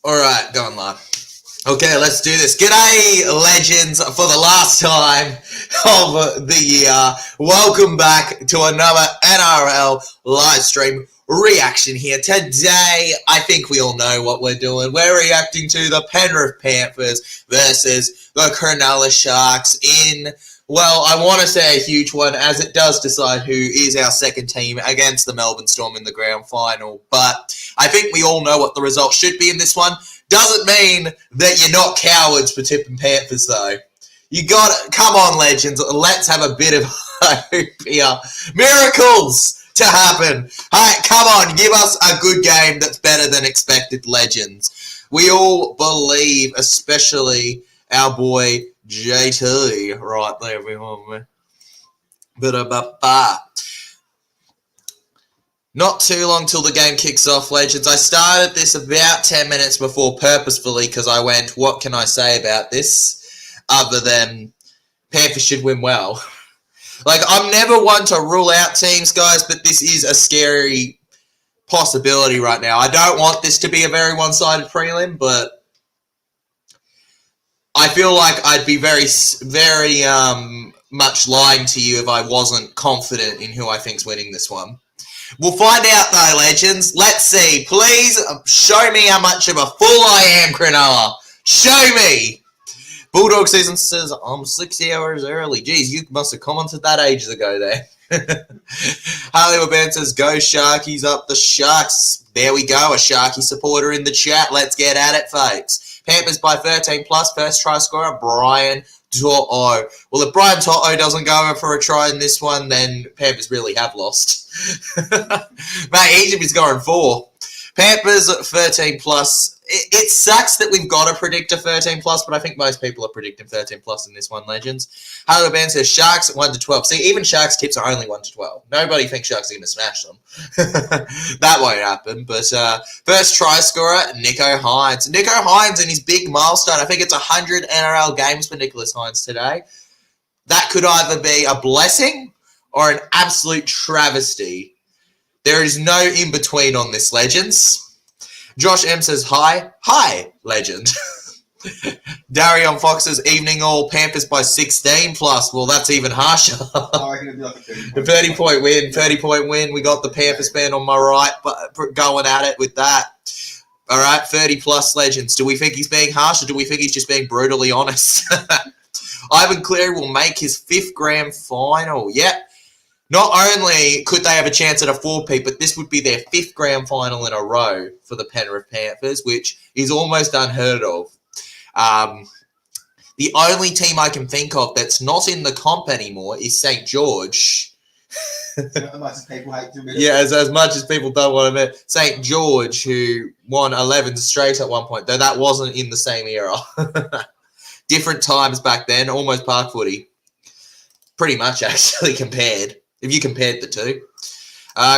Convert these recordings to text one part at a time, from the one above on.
Alright, going live. Okay, let's do this. G'day, legends, for the last time of the year. Welcome back to another NRL live stream reaction here. Today, I think we all know what we're doing. We're reacting to the Penrith Panthers versus the Cronulla Sharks in, well, I want to say a huge one, as it does decide who is our second team against the Melbourne Storm in the grand final. But I think we all know what the result should be in this one. Doesn't mean that you're not cowards for tipping Panthers, though. You got it. Come on, legends. Let's have a bit of hope here. Miracles to happen. Hey, come on. Give us a good game that's better than expected, legends. We all believe, especially our boy JT. Right there, everyone. Not too long till the game kicks off, legends. I started this about 10 minutes before purposefully because I went, what can I say about this other than Panthers should win well? Like, I'm never one to rule out teams, guys, but this is a scary possibility right now. I don't want this to be a very one-sided prelim, but I feel like I'd be very much lying to you if I wasn't confident in who I think's winning this one. We'll find out, though, legends. Let's see. Please show me how much of a fool I am, Cronulla. Show me. Bulldog Season says, I'm 6 hours early. Geez, you must have commented that ages ago there. Harley Waban says, go Sharkies up the Sharks. There we go, a Sharky supporter in the chat. Let's get at it, folks. Panthers by 13+, first try scorer, Brian To'o. Well, if Brian To'o doesn't go over for a try in this one, then Panthers really have lost. Mate, Egypt is scoring 4. Panthers 13+. It sucks that we've got to predict a 13+, but I think most people are predicting 13+ in this one, legends. Harley Band says Sharks 1-12. See, even Sharks tips are only 1-12. Nobody thinks Sharks are going to smash them. That won't happen. But first try scorer, Nicho Hynes. Nicho Hynes and his big milestone. I think it's 100 NRL games for Nicholas Hynes today. That could either be a blessing or an absolute travesty. There is no in-between on this, legends. Josh M says, hi. Hi, legend. Darion Fox says, evening all, Panthers by 16+. Well, that's even harsher. I reckon it'd be like a 30-point win. 30-point win. We got the Panthers fan on my right going at it with that. All right, 30+, legends. Do we think he's being harsh or do we think he's just being brutally honest? Ivan Cleary will make his 5th grand final. Yep. Not only could they have a chance at a 4-peat, but this would be their 5th grand final in a row for the Penrith Panthers, which is almost unheard of. The only team I can think of that's not in the comp anymore is St. George. as much as people hate to admit it. Yeah, as much as people don't want to admit. St. George, who won 11 straight at one point, though that wasn't in the same era. Different times back then, almost park footy. Pretty much, actually, compared. If you compared the two.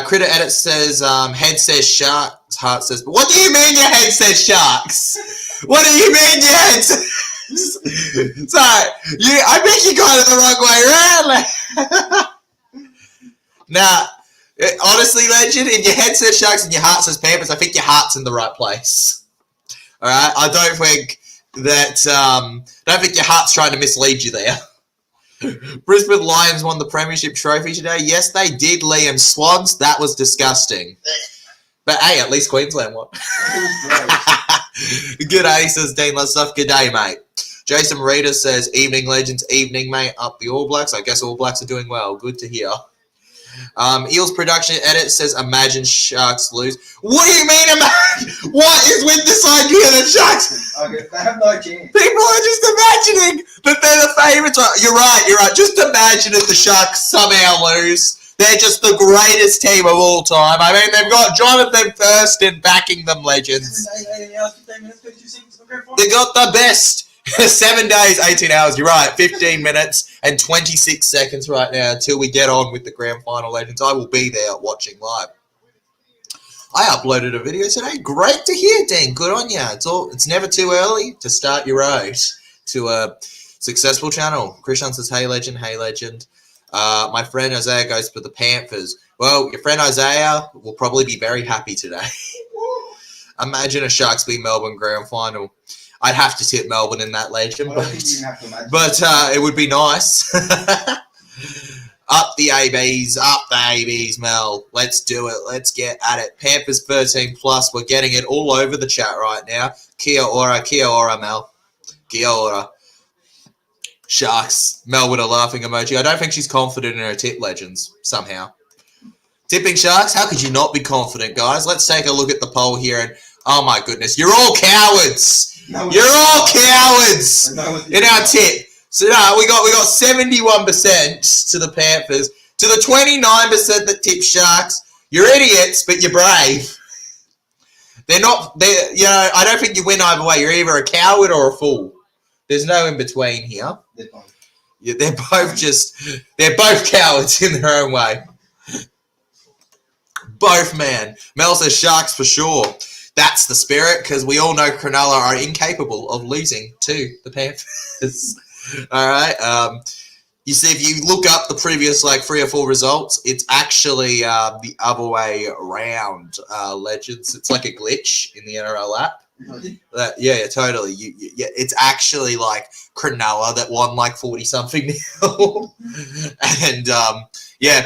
Critter Edit says, head says Sharks, heart says, what do you mean your head says Sharks? What do you mean your head says? So, I think you got it the wrong way around. Now, honestly, legend, if your head says Sharks and your heart says Panthers, I think your heart's in the right place. Alright, I don't think that, don't think your heart's trying to mislead you there. Brisbane Lions won the premiership trophy today. Yes, they did, Liam Swans. That was disgusting. But hey, at least Queensland won. Good day, says Dean Lessuff. Good day, mate. Jason Reader says, evening, legends. Evening, mate. Up the All Blacks. I guess All Blacks are doing well. Good to hear. Eels Production Edit says, imagine Sharks lose. What do you mean, imagine? What is with this idea that Sharks... Okay, they have no chance. People are just imagining that they're the favourites. You're right. Just imagine if the Sharks somehow lose. They're just the greatest team of all time. I mean, they've got Jonathan Thurston backing them, legends. They got the best. 7 days, 18 hours. You're right. 15 minutes and 26 seconds right now until we get on with the grand final, legends. I will be there watching live. I uploaded a video today. Great to hear, Dean. Good on ya. It's never too early to start your road to a successful channel. Christian says, hey, legend. Hey, legend. My friend Isaiah goes for the Panthers. Well, your friend Isaiah will probably be very happy today. Imagine a Sharks v Melbourne grand final. I'd have to tip Melbourne in that, Legend, I don't think you even have to imagine. but it would be nice. Up the ABs, Mel. Let's do it. Let's get at it. Panthers 13 plus. We're getting it all over the chat right now. Kia ora, Mel. Kia ora. Sharks. Mel with a laughing emoji. I don't think she's confident in her tip, Legends, somehow. Tipping Sharks? How could you not be confident, guys? Let's take a look at the poll here. And oh my goodness, you're all cowards. You're all cowards in our tip. So no, we got 71% to the Panthers. To the 29% that tip Sharks, you're idiots, but you're brave. I don't think you win either way. You're either a coward or a fool. There's no in between here. They're both cowards in their own way. Both, man. Mel says Sharks for sure. That's the spirit, because we all know Cronulla are incapable of losing to the Panthers. All right. You see, if you look up the previous 3 or 4 results, it's actually the other way around, Legends. It's like a glitch in the NRL app. Really? Yeah, totally. It's actually Cronulla that won 40-something nil. And,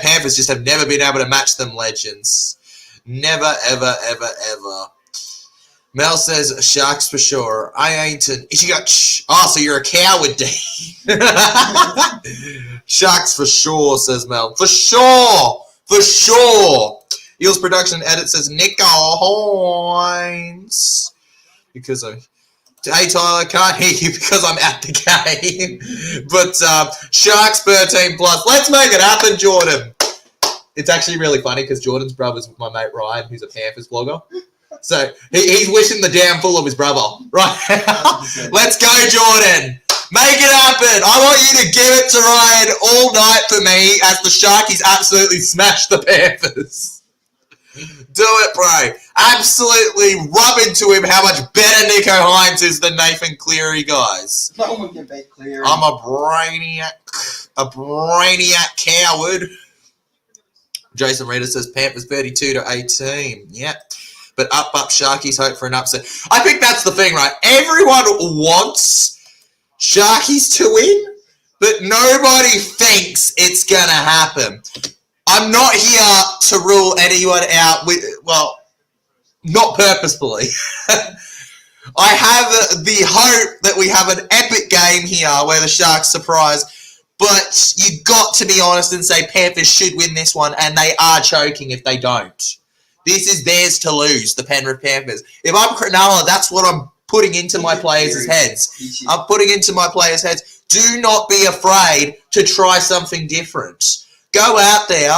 Panthers just have never been able to match them, Legends. Never, ever, ever, ever. Mel says Sharks for sure. I ain't an... so you're a coward, D. Sharks for sure, says Mel. For sure. For sure. Eels Production Edit says Nico Hines. Because of... Hey, Tyler, can't hear you because I'm at the game. But Sharks 13 plus. Let's make it happen, Jordan. It's actually really funny because Jordan's brother's with my mate Ryan, who's a Panthers vlogger. So he's wishing the downfall of his brother right now. Let's go, Jordan. Make it happen. I want you to give it to Ryan all night for me as the Sharkies absolutely smash the Panthers. Do it, bro. Absolutely rub into him how much better Nico Hines is than Nathan Cleary, guys. No one can beat Cleary. I'm a brainiac coward. Jason Reeder says Panthers 32-18. Yep. But up, Sharkies hope for an upset. I think that's the thing, right? Everyone wants Sharkies to win, but nobody thinks it's going to happen. I'm not here to rule anyone out. Not purposefully. I have the hope that we have an epic game here where the Sharks surprise, but you got to be honest and say Panthers should win this one, and they are choking if they don't. This is theirs to lose, the Penrith Panthers. If I'm Cronulla, that's what I'm putting into my players' heads. I'm putting into my players' heads. Do not be afraid to try something different. Go out there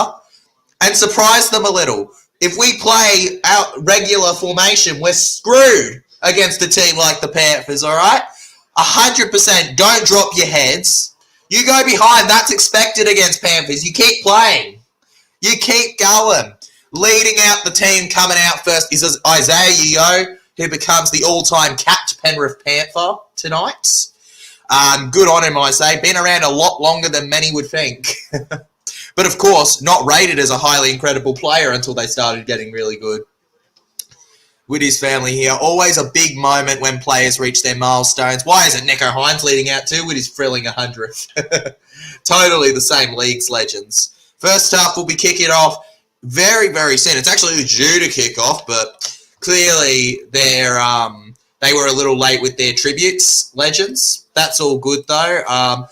and surprise them a little. If we play our regular formation, we're screwed against a team like the Panthers, all right? 100%. Don't drop your heads. You go behind. That's expected against Panthers. You keep playing. You keep going. Leading out the team, coming out first, is Isaiah Yeo, who becomes the all-time capped Penrith Panther tonight. Good on him, I say. Been around a lot longer than many would think. But, of course, not rated as a highly incredible player until they started getting really good. With his family here, always a big moment when players reach their milestones. Why isn't Nico Hines leading out too with his thrilling 100th? Totally the same leagues, Legends. First half will be kicking off very, very soon. It's actually due to kick off, but clearly they were a little late with their tributes, Legends. That's all good, though.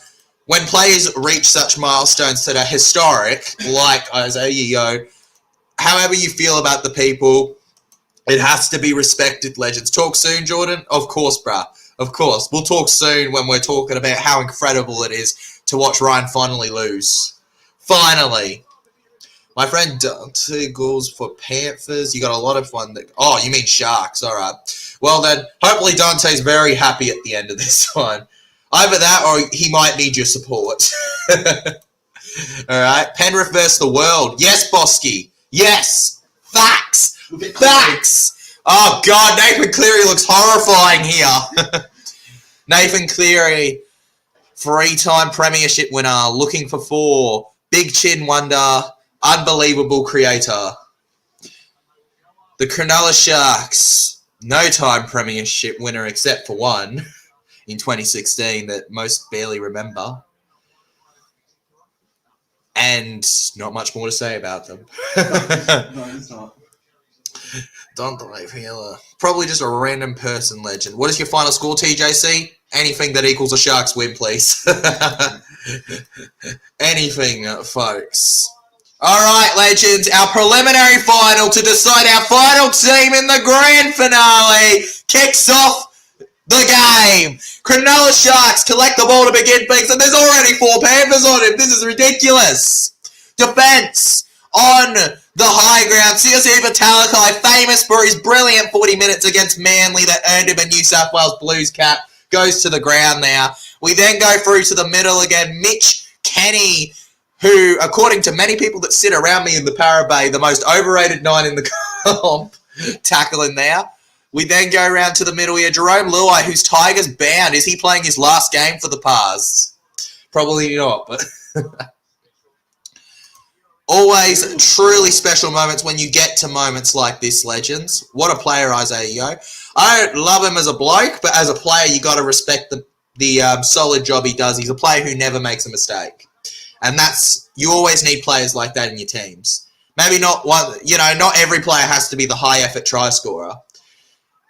When players reach such milestones that are historic, like Isaiah Yeo, however you feel about the people, it has to be respected, Legends. Talk soon, Jordan? Of course, bruh. Of course. We'll talk soon when we're talking about how incredible it is to watch Ryan finally lose. Finally. My friend Dante goals for Panthers. You got a lot of fun. Oh, you mean Sharks. All right. Well, then, hopefully Dante's very happy at the end of this one. Either that or he might need your support. All right. Penrith versus the world. Yes, Bosky. Yes. Facts. Facts. Oh, God. Nathan Cleary looks horrifying here. Nathan Cleary, 3-time premiership winner, looking for 4. Big chin wonder. Unbelievable creator. The Cronulla Sharks. no-time premiership winner except for one in 2016 that most barely remember. And not much more to say about them. No, it's not. Don't believe healer. Probably just a random person legend. What is your final score, TJC? Anything that equals a Sharks win, please. Anything, folks. All right, legends. Our preliminary final to decide our final team in the grand finale kicks off the game. Cronulla Sharks collect the ball to begin things, and there's already 4 Panthers on him. This is ridiculous. Defense on the high ground. CSE Vitalikai, famous for his brilliant 40 minutes against Manly that earned him a New South Wales Blues cap, goes to the ground now. We then go through to the middle again. Mitch Kenny, who, according to many people that sit around me in the Para Bay, the most overrated 9 in the comp, tackling there. We then go around to the middle here. Jerome Luai, who's Tigers bound. Is he playing his last game for the Pars? Probably not, but... Always truly special moments when you get to moments like this, legends. What a player, Isaiah Yeo. I don't love him as a bloke, but as a player, you got to respect the solid job he does. He's a player who never makes a mistake. And you always need players like that in your teams. Maybe not one, not every player has to be the high-effort try scorer.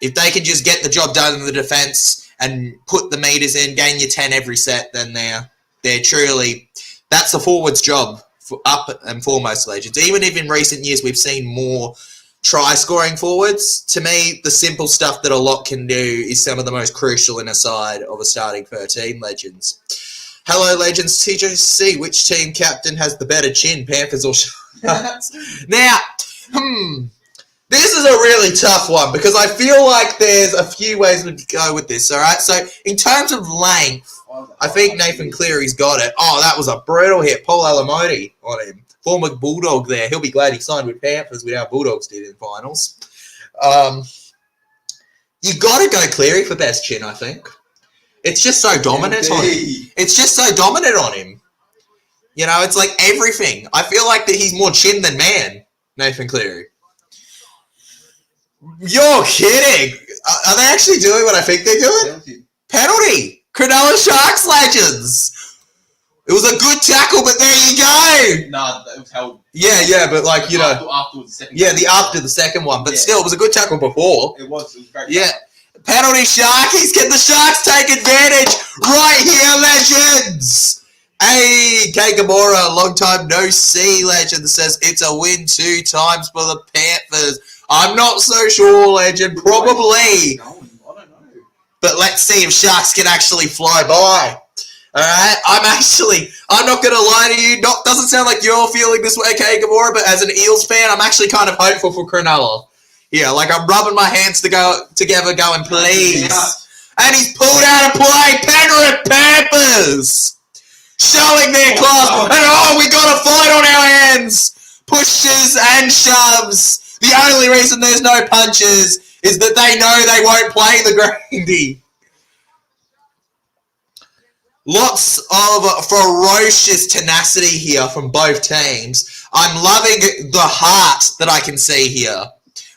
If they can just get the job done in the defense and put the meters in, gain your 10 every set, then they're truly... That's a forward's job. Up and foremost, legends. Even if in recent years we've seen more try-scoring forwards, to me, the simple stuff that a lot can do is some of the most crucial in a side of a starting 13, legends. Hello, legends. TJC, which team captain has the better chin, Panthers or Sharks? Now, this is a really tough one because I feel like there's a few ways we could go with this, all right? So, in terms of length, I think Nathan Cleary's got it. Oh, that was a brutal hit. Paul Alamoti on him. Former Bulldog there. He'll be glad he signed with Panthers with how Bulldogs did in finals. You got to go Cleary for best chin, I think. It's just so dominant on him. It's just so dominant on him. It's like everything. I feel like that he's more chin than man, Nathan Cleary. You're kidding. Are they actually doing what I think they're doing? Penalty. Cronulla Sharks, legends. It was a good tackle, but there you go. Nah, it was held. Yeah, but after the second. Yeah, after the second one, but still, it was a good tackle before. It was very. Yeah, penalty Sharkies. Can the Sharks take advantage right here, legends? Hey, Kay Gamora, long time no see, legend, says it's a win 2 times for the Panthers. I'm not so sure, legend. Probably. But let's see if Sharks can actually fly by. All right? I'm not going to lie to you. Doesn't sound like you're feeling this way, Kay Gamora, but as an Eels fan, I'm actually kind of hopeful for Cronulla. Yeah, like I'm rubbing my hands together going, please. Yeah. And he's pulled out of play. Penrith Panthers showing their class. And we got a fight on our hands. Pushes and shoves. The only reason there's no punches is that they know they won't play the Grandy. Lots of ferocious tenacity here from both teams. I'm loving the heart that I can see here.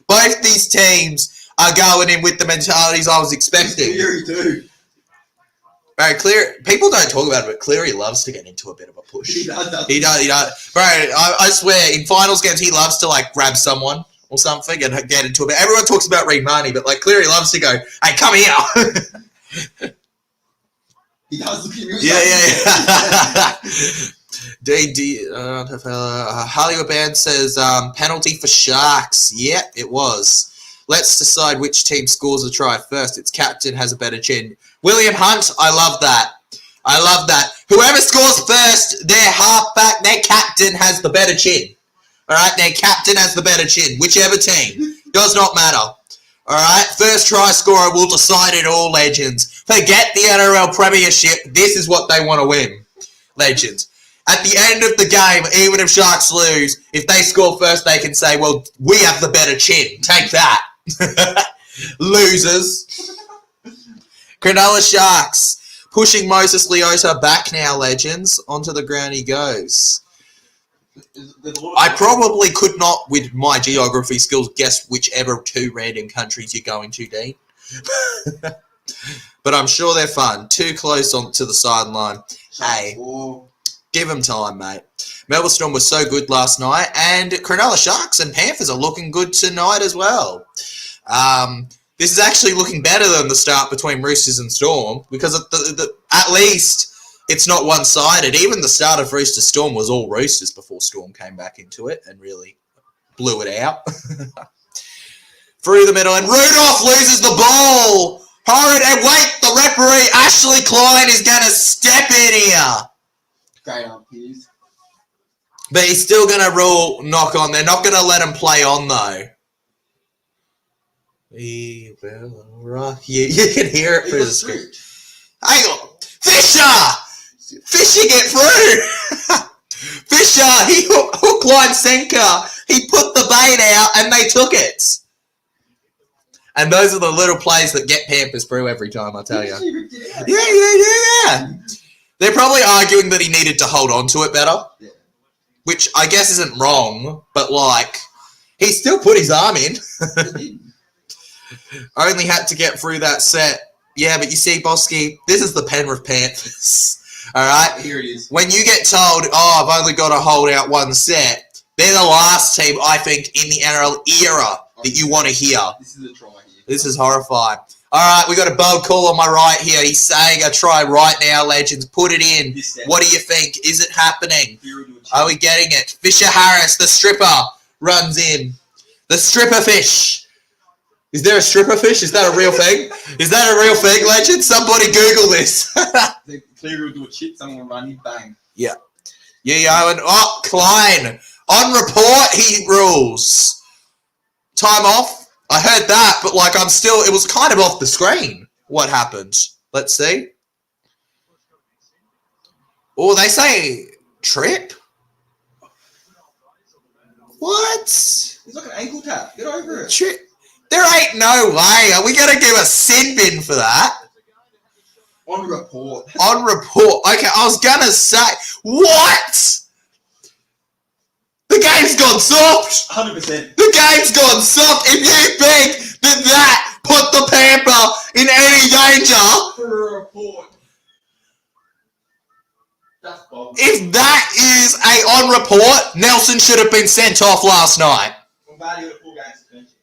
Both these teams are going in with the mentalities I was expecting. Cleary too. Right, people don't talk about it, but Cleary loves to get into a bit of a push. He does. Bro, I swear, in finals games, he loves to grab someone or something and get into a bit. Everyone talks about Reid Marnie, but Cleary loves to go, hey, come here. He does. Hollywood Band says penalty for Sharks. Yeah, it was. Let's decide which team scores a try first. Its captain has a better chin. William Hunt, I love that. Whoever scores first, their halfback, their captain has the better chin. All right, their captain has the better chin. Whichever team. Does not matter. All right, first try scorer will decide it all, legends. Forget the NRL Premiership. This is what they want to win, legends. At the end of the game, even if Sharks lose, if they score first, they can say, well, we have the better chin. Take that. Losers. Cronulla Sharks pushing Moses Leota back now, legends. Onto the ground he goes. I probably could not, with my geography skills, guess whichever 2 random countries you're going to, Dean. But I'm sure they're fun. Too close on to the sideline. Hey, give them time, mate. Melbourne Storm was so good last night, and Cronulla Sharks and Panthers are looking good tonight as well. This is actually looking better than the start between Roosters and Storm, because at least it's not one-sided. Even the start of Roosters Storm was all Roosters before Storm came back into it and really blew it out. Through the middle, and Rudolph loses the ball. Hurry, and wait, the referee, Ashley Klein, is going to step in here. Great on, please. But he's still going to rule knock on. They're not going to let him play on, though. He will rock you. You can hear it through the screen. Hang on. Fisher! Fisher, get through! Fisher, he hook, line, sinker. He put the bait out, and they took it. And those are the little plays that get Panthers through every time, I tell you. Yeah. They're probably arguing that he needed to hold on to it better. Yeah. Which I guess isn't wrong, but like, he still put his arm in. Only had to get through that set. Yeah, but you see, Bosky, this is the Penrith Panthers. Alright? Here it is. When you get told, oh, I've only got to hold out one set, they're the last team, I think, in the NRL era that you want to hear. This is a try here. This is horrifying. Alright, we got a bold call on my right here. He's saying a try right now, legends. Put it in. What do you think? Is it happening? Are we getting it? Fisher Harris, the stripper, runs in. The stripper fish. Is there a stripper fish? Is that a real thing? Is that a real thing, legend? Somebody Google this. The Cleary will do a chip, someone will run in, bang. Yeah. Yeah, and Klein. On report, he rules. Time off. I heard that, but like it was kind of off the screen. What happened? Let's see. Oh, they say trip? What? It's like an ankle tap. Get over it. Trip? There ain't no way. Are we going to give a sin bin for that? On report. On report. Okay, I was going to say, what? The game's gone soft. 100%. The game's gone soft. If you think that put the Panther in any danger, For a report. That's bold. if that is a on report, Nelson should have been sent off last night. We'll value it 4 games suspension.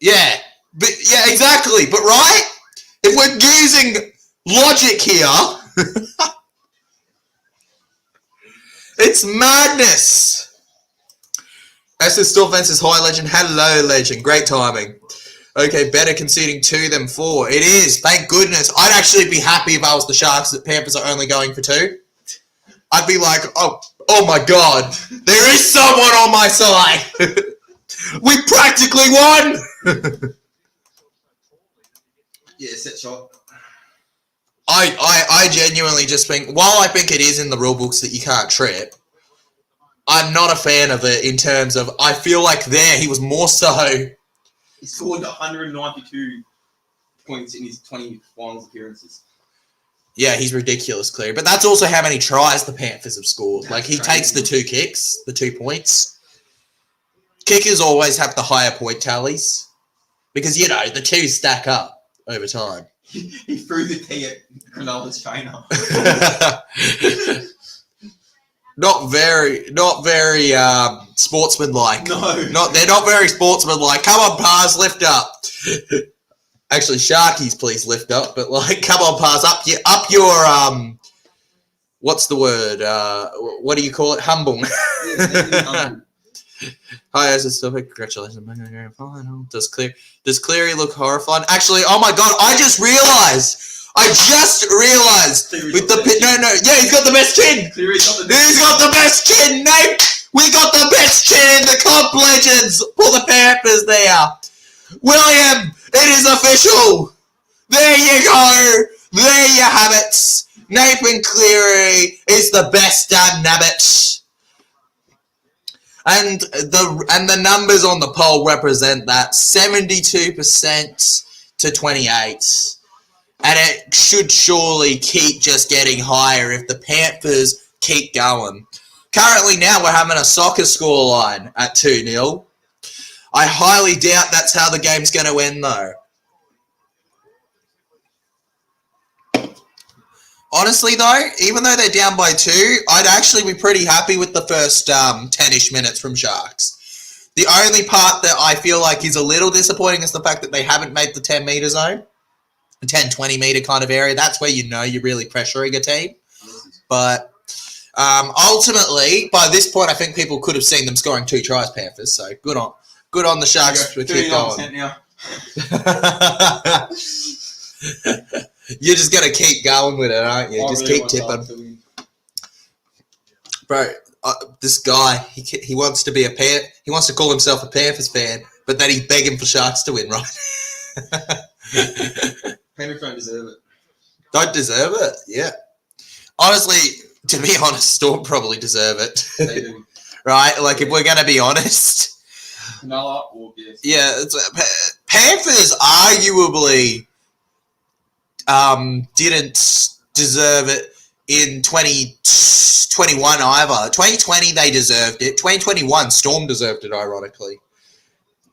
Yeah, but yeah, exactly. But right, if we're using logic here, it's madness. SS Storm Fences, hi legend, hello legend, great timing. Okay, better conceding 2 than 4. It is, thank goodness. I'd actually be happy if I was the Sharks that Panthers are only going for 2. I'd be like, oh my god, there is someone on my side. We practically won. Yeah, set shot. I genuinely just think, while I think it is in the rule books that you can't trip, I'm not a fan of it in terms of, I feel like he was more so... He scored 192 points in his 20 finals appearances. Yeah, he's ridiculous, Cleary. But that's also how many tries the Panthers have scored. That's like, he crazy. takes the 2 kicks, the 2 points. Kickers always have the higher point tallies. Because, you know, the 2 stack up over time. He threw the tee at Cronulla's trainer. Not very sportsmanlike. No. They're not very sportsmanlike. Come on, Pars, lift up. Actually, Sharkies, please lift up. But like, come on, Pars, up your what's the word? What do you call it? Humble. Hi, as it's still congratulations on the grand final. Does Cleary look horrified? Actually, oh my god, I just realized with the he's got the best chin. Cleary's got the He's got the best chin, Nate. We got the best chin in the comp legends for the Panthers there. William, it is official. There you go. There you have it. Nathan Cleary is the best damn nabbit. And the numbers on the poll represent that 72% to 28%. And it should surely keep just getting higher if the Panthers keep going. Currently now we're having a soccer scoreline at 2-0. I highly doubt that's how the game's going to end, though. Honestly, though, even though they're down by 2, I'd actually be pretty happy with the first 10-ish minutes from Sharks. The only part that I feel like is a little disappointing is the fact that they haven't made the 10-metre zone. 10, 20-metre kind of area. That's where you know you're really pressuring a team. But ultimately, by this point, I think people could have seen them scoring 2 tries, Panthers. So good on the Sharks to keep going. Now. You're just going to keep going with it, aren't you? Just keep tipping. Bro, this guy, he wants to be he wants to call himself a Panthers fan, but then he's begging for Sharks to win, right? Penrith don't deserve it. Don't deserve it? Yeah. Honestly, to be honest, Storm probably deserve it. They do. Right? Like, if we're going to be honest. Cronulla or yes. Yeah. Panthers arguably didn't deserve it in 2021 either. 2020, they deserved it. 2021, Storm deserved it, ironically.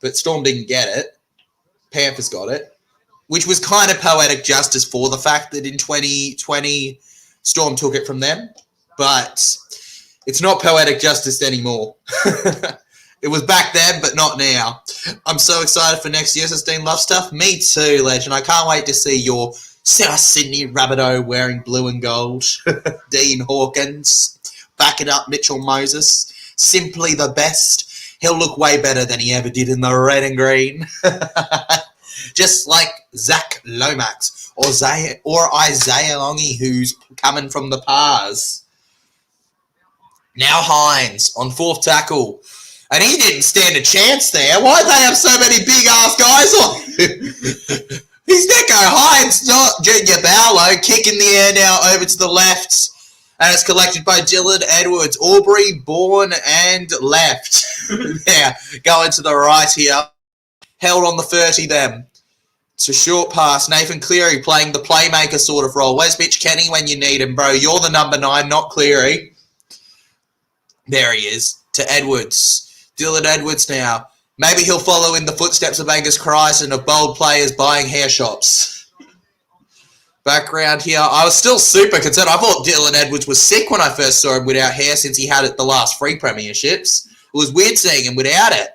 But Storm didn't get it. Panthers got it. Which was kind of poetic justice for the fact that in 2020, Storm took it from them. But it's not poetic justice anymore. It was back then, but not now. I'm so excited for next year's Dean Love stuff. Me too, legend. I can't wait to see your South Sydney Rabbitoh wearing blue and gold. Dean Hawkins. Backing up Mitchell Moses. Simply the best. He'll look way better than he ever did in the red and green. Just like Zach Lomax or Isaiah Longy, who's coming from the Pars. Now Hines on 4th tackle. And he didn't stand a chance there. Why'd they have so many big-ass guys on? He's Nico Hines, not Junior Barlow. Kick in the air now over to the left. And it's collected by Dylan Edwards. Aubrey, Bourne, and left. Now, going to the right here. Held on the 30 then. It's a short pass. Nathan Cleary playing the playmaker sort of role. Where's Mitch Kenny when you need him, bro? You're the number 9, not Cleary. There he is. To Edwards. Dylan Edwards now. Maybe he'll follow in the footsteps of Angus Crichton of bold players buying hair shops. Background here. I was still super concerned. I thought Dylan Edwards was sick when I first saw him without hair since he had it the last 3 premierships. It was weird seeing him without it.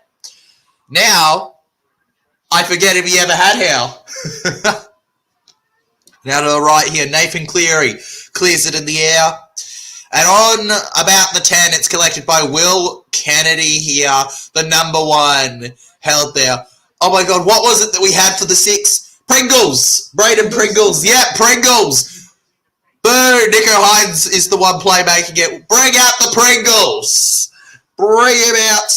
Now, I forget if he ever had hair. Now to the right here, Nathan Cleary clears it in the air. And on about the 10, it's collected by Will Kennedy here, the number 1 held there. Oh my God, what was it that we had for the 6? Pringles! Braden Pringles. Yeah, Pringles. Boo! Nico Hines is the one playmaking it. Bring out the Pringles. Bring him out.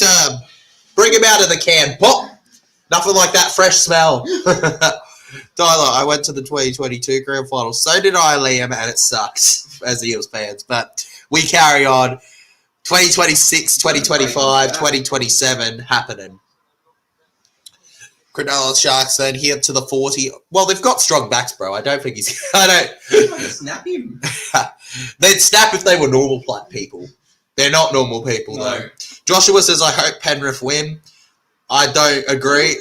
Bring him out of the can. Pop. Nothing like that fresh smell. Tyler, I went to the 2022 Grand Final. So did I, Liam, and it sucked as Eels fans. But we carry on. 2026, 2025, 2027 happening. Cronulla Sharks then here to the 40. Well, they've got strong backs, bro. I don't think he's... Snap him. They'd snap if they were normal people. They're not normal people, though. Joshua says, I hope Penrith win. I don't agree.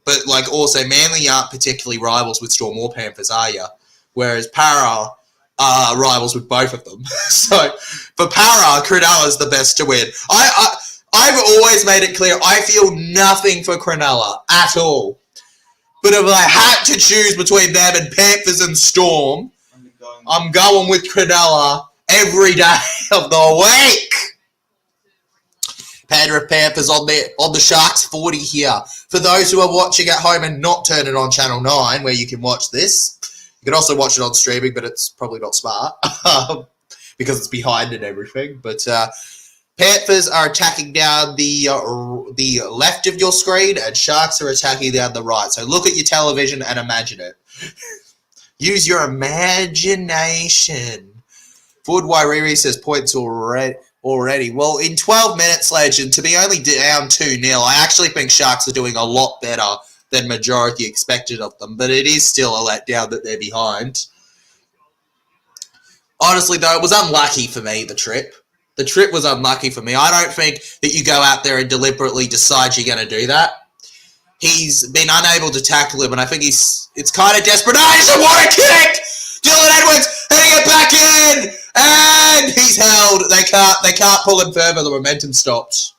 But, like, also, Manly aren't particularly rivals with Storm or Panthers, are you? Whereas Para are rivals with both of them. So, for Para, Cronulla's the best to win. I've always made it clear, I feel nothing for Cronulla at all. But if I had to choose between them and Panthers and Storm, I'm going with Cronulla every day of the week. Penrith Panthers on the Sharks 40 here. For those who are watching at home and not turning on Channel 9, where you can watch this, you can also watch it on streaming, but it's probably not smart because it's behind and everything. But Panthers are attacking down the left of your screen, and Sharks are attacking down the right. So look at your television and imagine it. Use your imagination. Ford Wairiri says points already. Well, in 12 minutes, legend, to be only down 2-0, I actually think Sharks are doing a lot better than majority expected of them, but it is still a letdown that they're behind. Honestly, though, it was unlucky for me, the trip. The trip was unlucky for me. I don't think that you go out there and deliberately decide you're going to do that. He's been unable to tackle him, and I think it's kind of desperation. What a kick! Dylan Edwards hitting it back in, and he's held. They can't pull him further. The momentum stopped.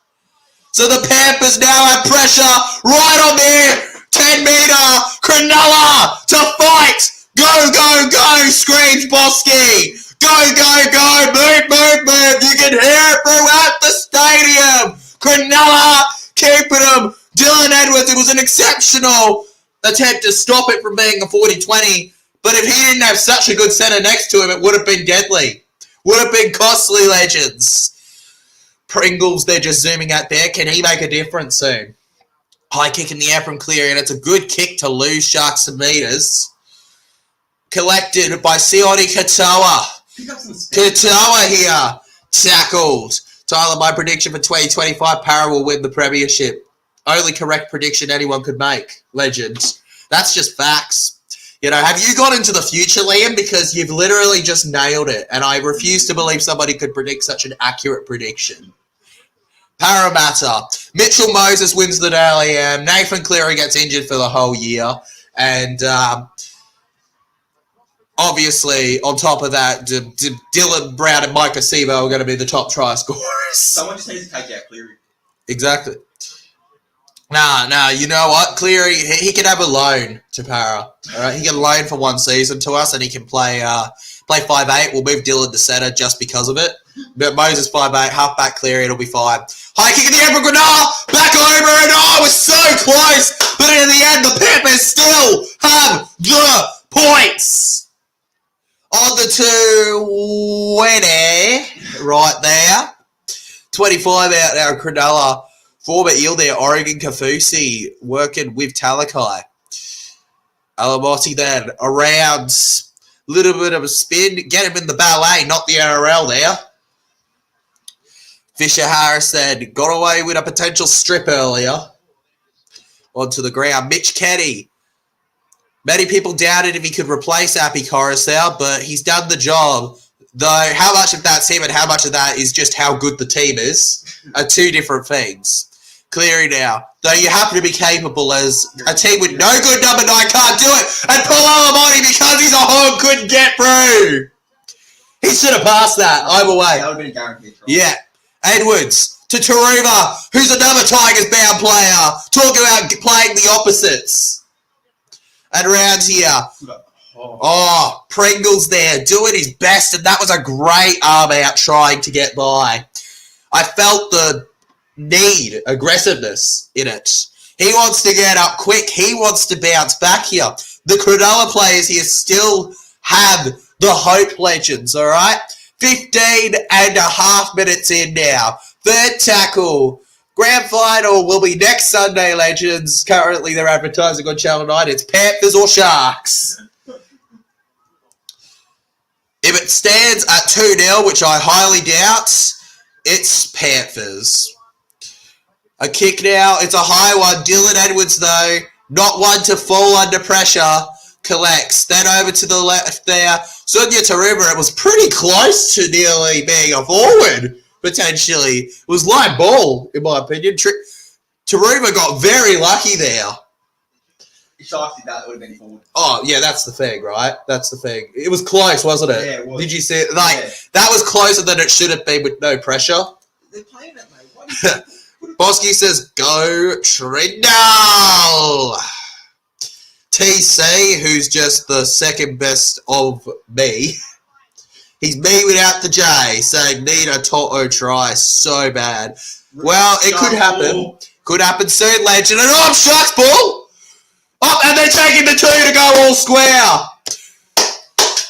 So the Panthers now have pressure right on their 10-meter. Cronulla to fight. Go, go, go! Screams Bosky. Go, go, go! Move, move, move! You can hear it throughout the stadium. Cronulla keeping him. Dylan Edwards, it was an exceptional attempt to stop it from being a 40-20, but if he didn't have such a good centre next to him, it would have been deadly. Would have been costly, legends. Pringles, they're just zooming out there. Can he make a difference soon? High kick in the air from Cleary, and it's a good kick to lose Sharks some meters. Collected by Sione Katoa. Katoa here. Tackled. Tyler, my prediction for 2025, Para will win the premiership. Only correct prediction anyone could make. Legends. That's just facts. You know, have you gone into the future, Liam? Because you've literally just nailed it. And I refuse to believe somebody could predict such an accurate prediction. Parramatta. Mitchell Moses wins the Daily M. Nathan Cleary gets injured for the whole year. And obviously, on top of that, Dylan Brown and Mike Acevo are going to be the top try scorers. Someone just needs to take out Cleary. Exactly. Nah, you know what? Cleary, he can have a loan to Para. All right, he can loan for one season to us, and he can play 5'8". We'll move Dylan to centre just because of it. But Moses 5'8", halfback Cleary, it'll be fine. High kick in the air for Cronulla, back over, and it was so close. But in the end, the Panthers still have the points. On the 20, right there. 25 out now, Cronulla. Former Eel there, Oregon Kafusi, working with Talakai. Alamotti then, around, little bit of a spin, get him in the ballet, not the NRL there. Fisher Harris then, got away with a potential strip earlier. Onto the ground, Mitch Kenny. Many people doubted if he could replace Appy Coruscant, but he's done the job. Though, how much of that's him and how much of that is just how good the team is are two different things. Cleary now. Though you happen to be capable as a team with no good number 9 can't do it. And Paul Alamotti, because he's a hog, couldn't get through. He should have passed that either way. That would have been a guaranteed try. Yeah. Edwards to Taruva, who's another Tigers-bound player. Talk about playing the opposites. And around here. Oh, Pringles there doing his best, and that was a great arm out trying to get by. I felt the need, aggressiveness in it. He wants to get up quick. He wants to bounce back here. The Cronulla players here still have the hope, legends, all right? 15 and a half minutes in now. Third tackle. Grand final will be next Sunday, legends. Currently, they're advertising on Channel 9. It's Panthers or Sharks. If it stands at 2-0, which I highly doubt, it's Panthers. A kick now. It's a high one. Dylan Edwards, though, not one to fall under pressure. Collects. Then over to the left there. Sunya Taruva, it was pretty close to nearly being a forward, potentially. It was live ball, in my opinion. Taruva got very lucky there. If Sharks did that, it would have been forward. Oh, yeah, that's the thing, right? That's the thing. It was close, wasn't it? Yeah, it was. Did you see it? That was closer than it should have been with no pressure. They're playing it, mate. What Bosky says, go Trindle! TC, who's just the second best of me. He's me without the J, saying need a Toto try so bad. Well, it could happen. Could happen soon, legend. And oh, Sharks ball! Oh, and they're taking the 2 to go all square.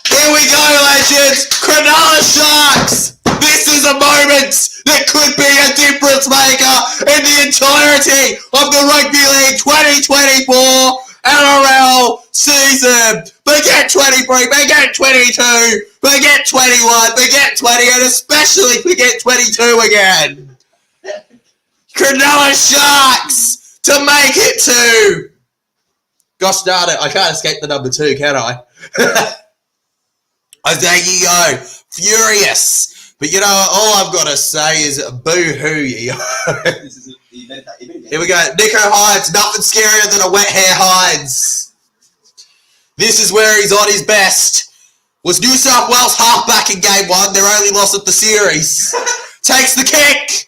Here we go, legends. Cronulla Sharks. This is a moment that could be a difference maker in the entirety of the Rugby League 2024 NRL season. Forget 23, forget 22, forget 21, forget 20, and especially forget 22 again. Cronulla Sharks to make it 2. Gosh darn it, I can't escape the number 2, can I? There you go. Furious. But you know, all I've got to say is boo-hoo. Here we go. Nico Hines, nothing scarier than a wet hair Hines. This is where he's on his best. Was New South Wales halfback in game 1, their only loss of the series. Takes the kick.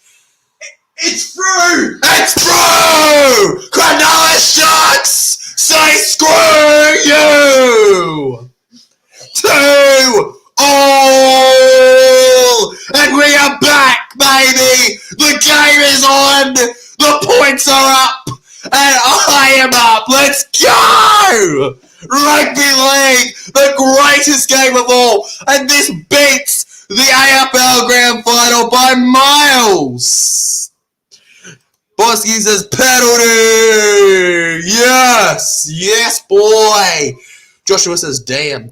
It's through! It's through! Cronulla Sharks say screw you! 2-all! And we are back, baby! The game is on! The points are up! And I am up! Let's go! Rugby League, the greatest game of all! And this beats the AFL Grand Final by miles! Bosky says penalty! Yes! Yes, boy! Joshua says, damn.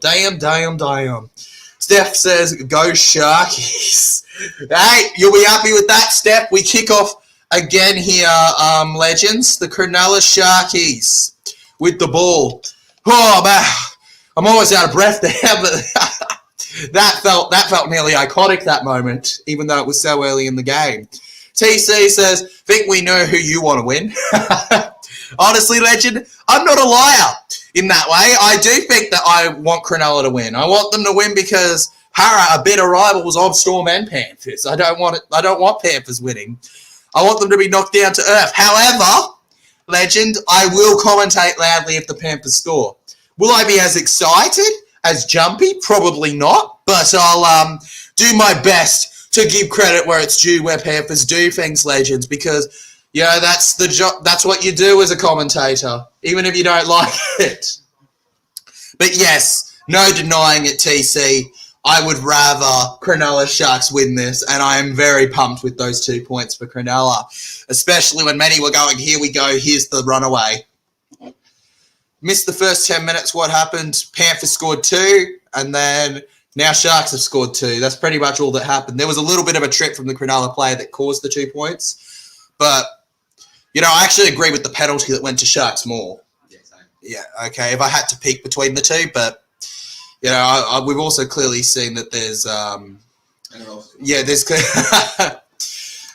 Steph says, go Sharkies. Hey, you'll be happy with that, Steph. We kick off again here, legends. The Cronulla Sharkies with the ball. Oh, man. I'm almost out of breath there, but that felt nearly iconic, that moment, even though it was so early in the game. TC says, think we know who you want to win. Honestly, legend, I'm not a liar in that way. I do think that I want Cronulla to win. I want them to win because Para are bitter rivals of Storm and Panthers. I don't want Panthers winning. I want them to be knocked down to earth. However, legend, I will commentate loudly if the Panthers score. Will I be as excited, as jumpy? Probably not. But I'll do my best to give credit where it's due, where Panthers do things, legends, because, you know, that's the job. That's what you do as a commentator, even if you don't like it. But yes, no denying it, TC. I would rather Cronulla Sharks win this, and I am very pumped with those 2 points for Cronulla, especially when many were going, here we go, here's the runaway. Missed the first 10 minutes, what happened? Panthers scored 2, and then now Sharks have scored 2. That's pretty much all that happened. There was a little bit of a trip from the Cronulla player that caused the 2 points. But, you know, I actually agree with the penalty that went to Sharks more. Yeah, same. Yeah, okay, if I had to pick between the two. But, you know, we've also clearly seen that there's... there's...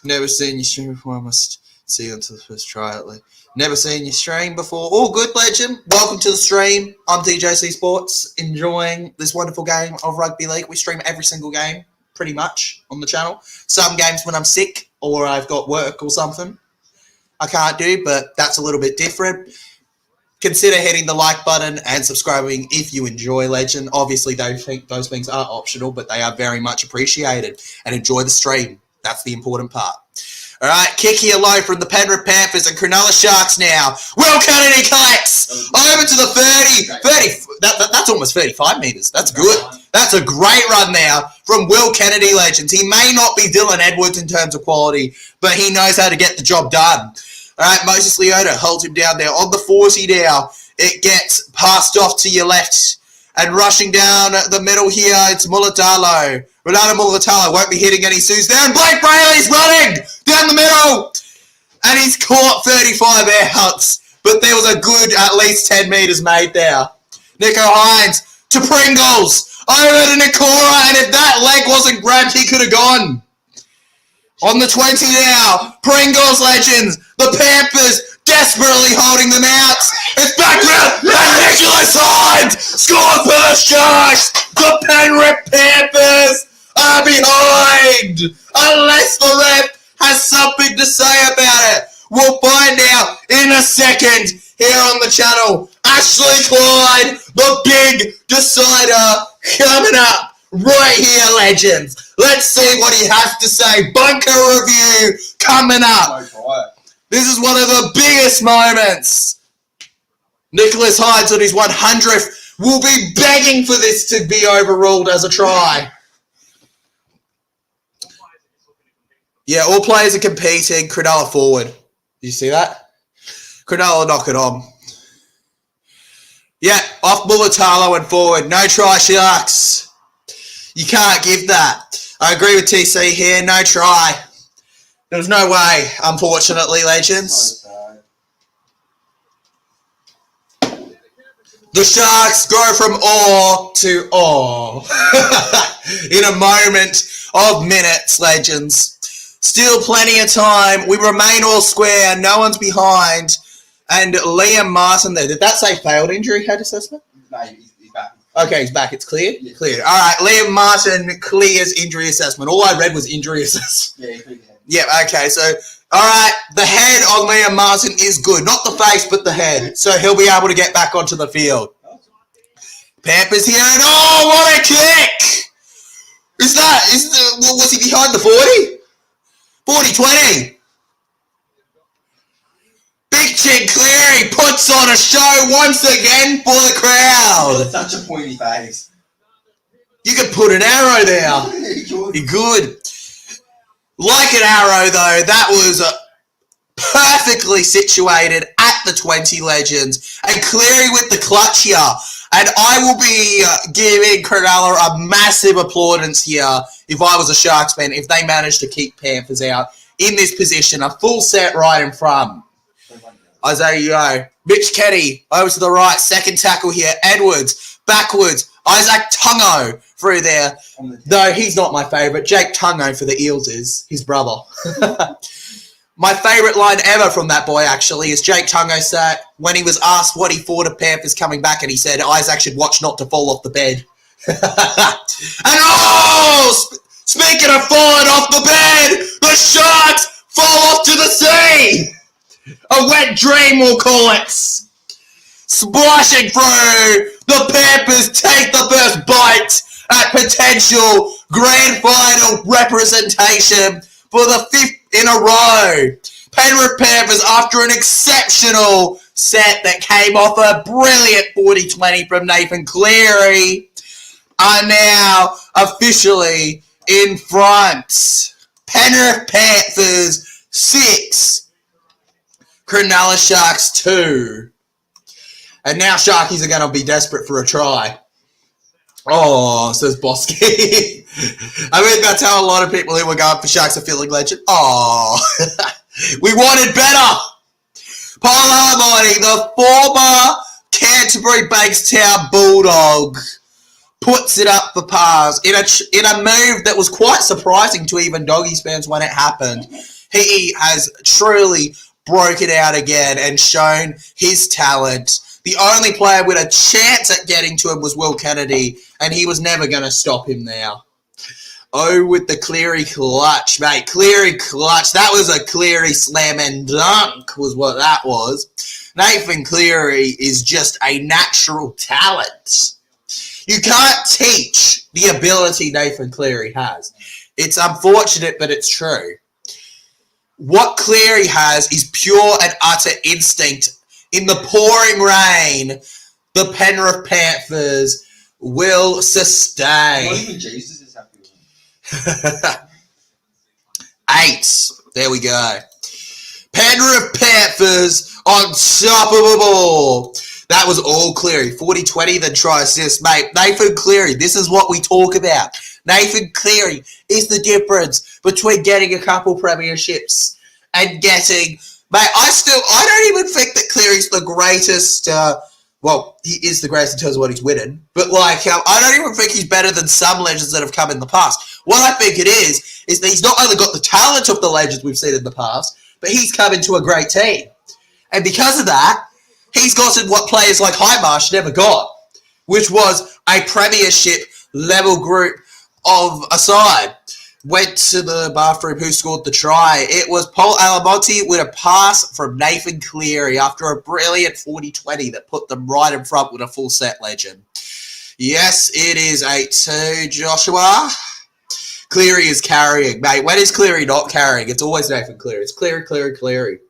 Never seen you stream before. I must see you until the first try at least. Never seen you stream before. All good, legend. Welcome to the stream. I'm DJC Sports, enjoying this wonderful game of Rugby League. We stream every single game, pretty much, on the channel. Some games when I'm sick or I've got work or something I can't do, but that's a little bit different. Consider hitting the like button and subscribing if you enjoy, legend. Obviously, those things are optional, but they are very much appreciated. And enjoy the stream. That's the important part. All right, kick here low from the Penrith Panthers and Cronulla Sharks now. Will Kennedy collects over to the 30. That's almost 35 metres. That's good. That's a great run now from Will Kennedy, legends. He may not be Dylan Edwards in terms of quality, but he knows how to get the job done. All right, Moses Leota holds him down there on the 40 now. It gets passed off to your left. And rushing down the middle here, it's Mulatalo. Ronaldo Mulatalo won't be hitting any Sues there. And Blake Brayley's running down the middle. And he's caught 35 outs. But there was a good at least 10 metres made there. Nico Hines to Pringles. Over to Nikora. And if that leg wasn't grabbed, he could have gone. On the 20 now. Pringles, legends. The Panthers desperately holding them out. It's back round. And Nicholas Hines scored for the Sharks. The Penrith Panthers are behind. Unless the ref has something to say about it. We'll find out in a second here on the channel. Ashley Clyde, the big decider, coming up right here, legends. Let's see what he has to say. Bunker review coming up. This is one of the biggest moments. Nicholas Hines on his 100th will be begging for this to be overruled as a try. Yeah, all players are competing. Cronulla forward. Did you see that? Cronulla knock it on. Yeah, off Mulatalo and forward. No try, Sharks. You can't give that. I agree with TC here. No try. There's no way, unfortunately, legends. The Sharks go from awe to awe. in a moment of minutes, legends. Still plenty of time. We remain all square. No one's behind. And Liam Martin there. Did that say failed injury head assessment? No, he's back. Okay, he's back. It's cleared? Yeah. Cleared. All right, Liam Martin clears injury assessment. All I read was injury assessment. Yeah, he cleared the head. Yeah, okay, so, all right, the head on Liam Martin is good. Not the face, but the head. So he'll be able to get back onto the field. Panthers here, and oh, what a kick! Was he behind the 40? 40-20. Big Chick Cleary puts on a show once again for the crowd. Such a pointy face. You could put an arrow there. You're good. Like an arrow, though, that was perfectly situated at the 20 legends. And Cleary with the clutch here. And I will be giving Cronulla a massive applaudance here if I was a Sharks fan, if they managed to keep Panthers out in this position. A full set right in front. Isaiah Yeo. Mitch Kenny over to the right. Second tackle here. Edwards. Backwards. Isaac Tungo through there. No, he's not my favourite. Jake Tungo for the Eels is his brother. My favourite line ever from that boy, actually, is Jake Tungo said when he was asked what he thought of Panthers coming back, and he said, Isaac should watch not to fall off the bed. And speaking of falling off the bed, the Sharks fall off to the sea. A wet dream, we'll call it. Splashing through, the Panthers take the first bite at potential grand final representation for the 5th in a row. Penrith Panthers, after an exceptional set that came off a brilliant 40-20 from Nathan Cleary, are now officially in front. Penrith Panthers 6, Cronulla Sharks 2. And now Sharkies are going to be desperate for a try. Oh, says Bosky. I mean, that's how a lot of people who were going for Sharks are feeling legend. Oh, we wanted better. Paul Harmony, the former Canterbury Bankstown Bulldog, puts it up for Pars in a move that was quite surprising to even Doggies fans when it happened. He has truly broken out again and shown his talent. The only player with a chance at getting to him was Will Kennedy, and he was never going to stop him now. Oh, with the Cleary clutch, mate. Cleary clutch. That was a Cleary slam and dunk was what that was. Nathan Cleary is just a natural talent. You can't teach the ability Nathan Cleary has. It's unfortunate, but it's true. What Cleary has is pure and utter instinct. In the pouring rain, the Penrith Panthers will sustain. Not even Jesus is happy with him. 8. There we go. Penrith Panthers on top of the ball. That was all Cleary. 40-20, then try assist. Mate, Nathan Cleary, this is what we talk about. Nathan Cleary is the difference between getting a couple premierships and getting... Mate, I don't even think that Cleary's the greatest, well, he is the greatest in terms of what he's winning, but like, I don't even think he's better than some legends that have come in the past. What I think it is that he's not only got the talent of the legends we've seen in the past, but he's come into a great team. And because of that, he's gotten what players like Highmarsh never got, which was a premiership level group of a side. Went to the bathroom. Who scored the try? It was Paul Alamonte with a pass from Nathan Cleary after a brilliant 40-20 that put them right in front with a full set legend. Yes, it is 8-2, Joshua. Cleary is carrying. Mate, when is Cleary not carrying? It's always Nathan Cleary. It's Cleary.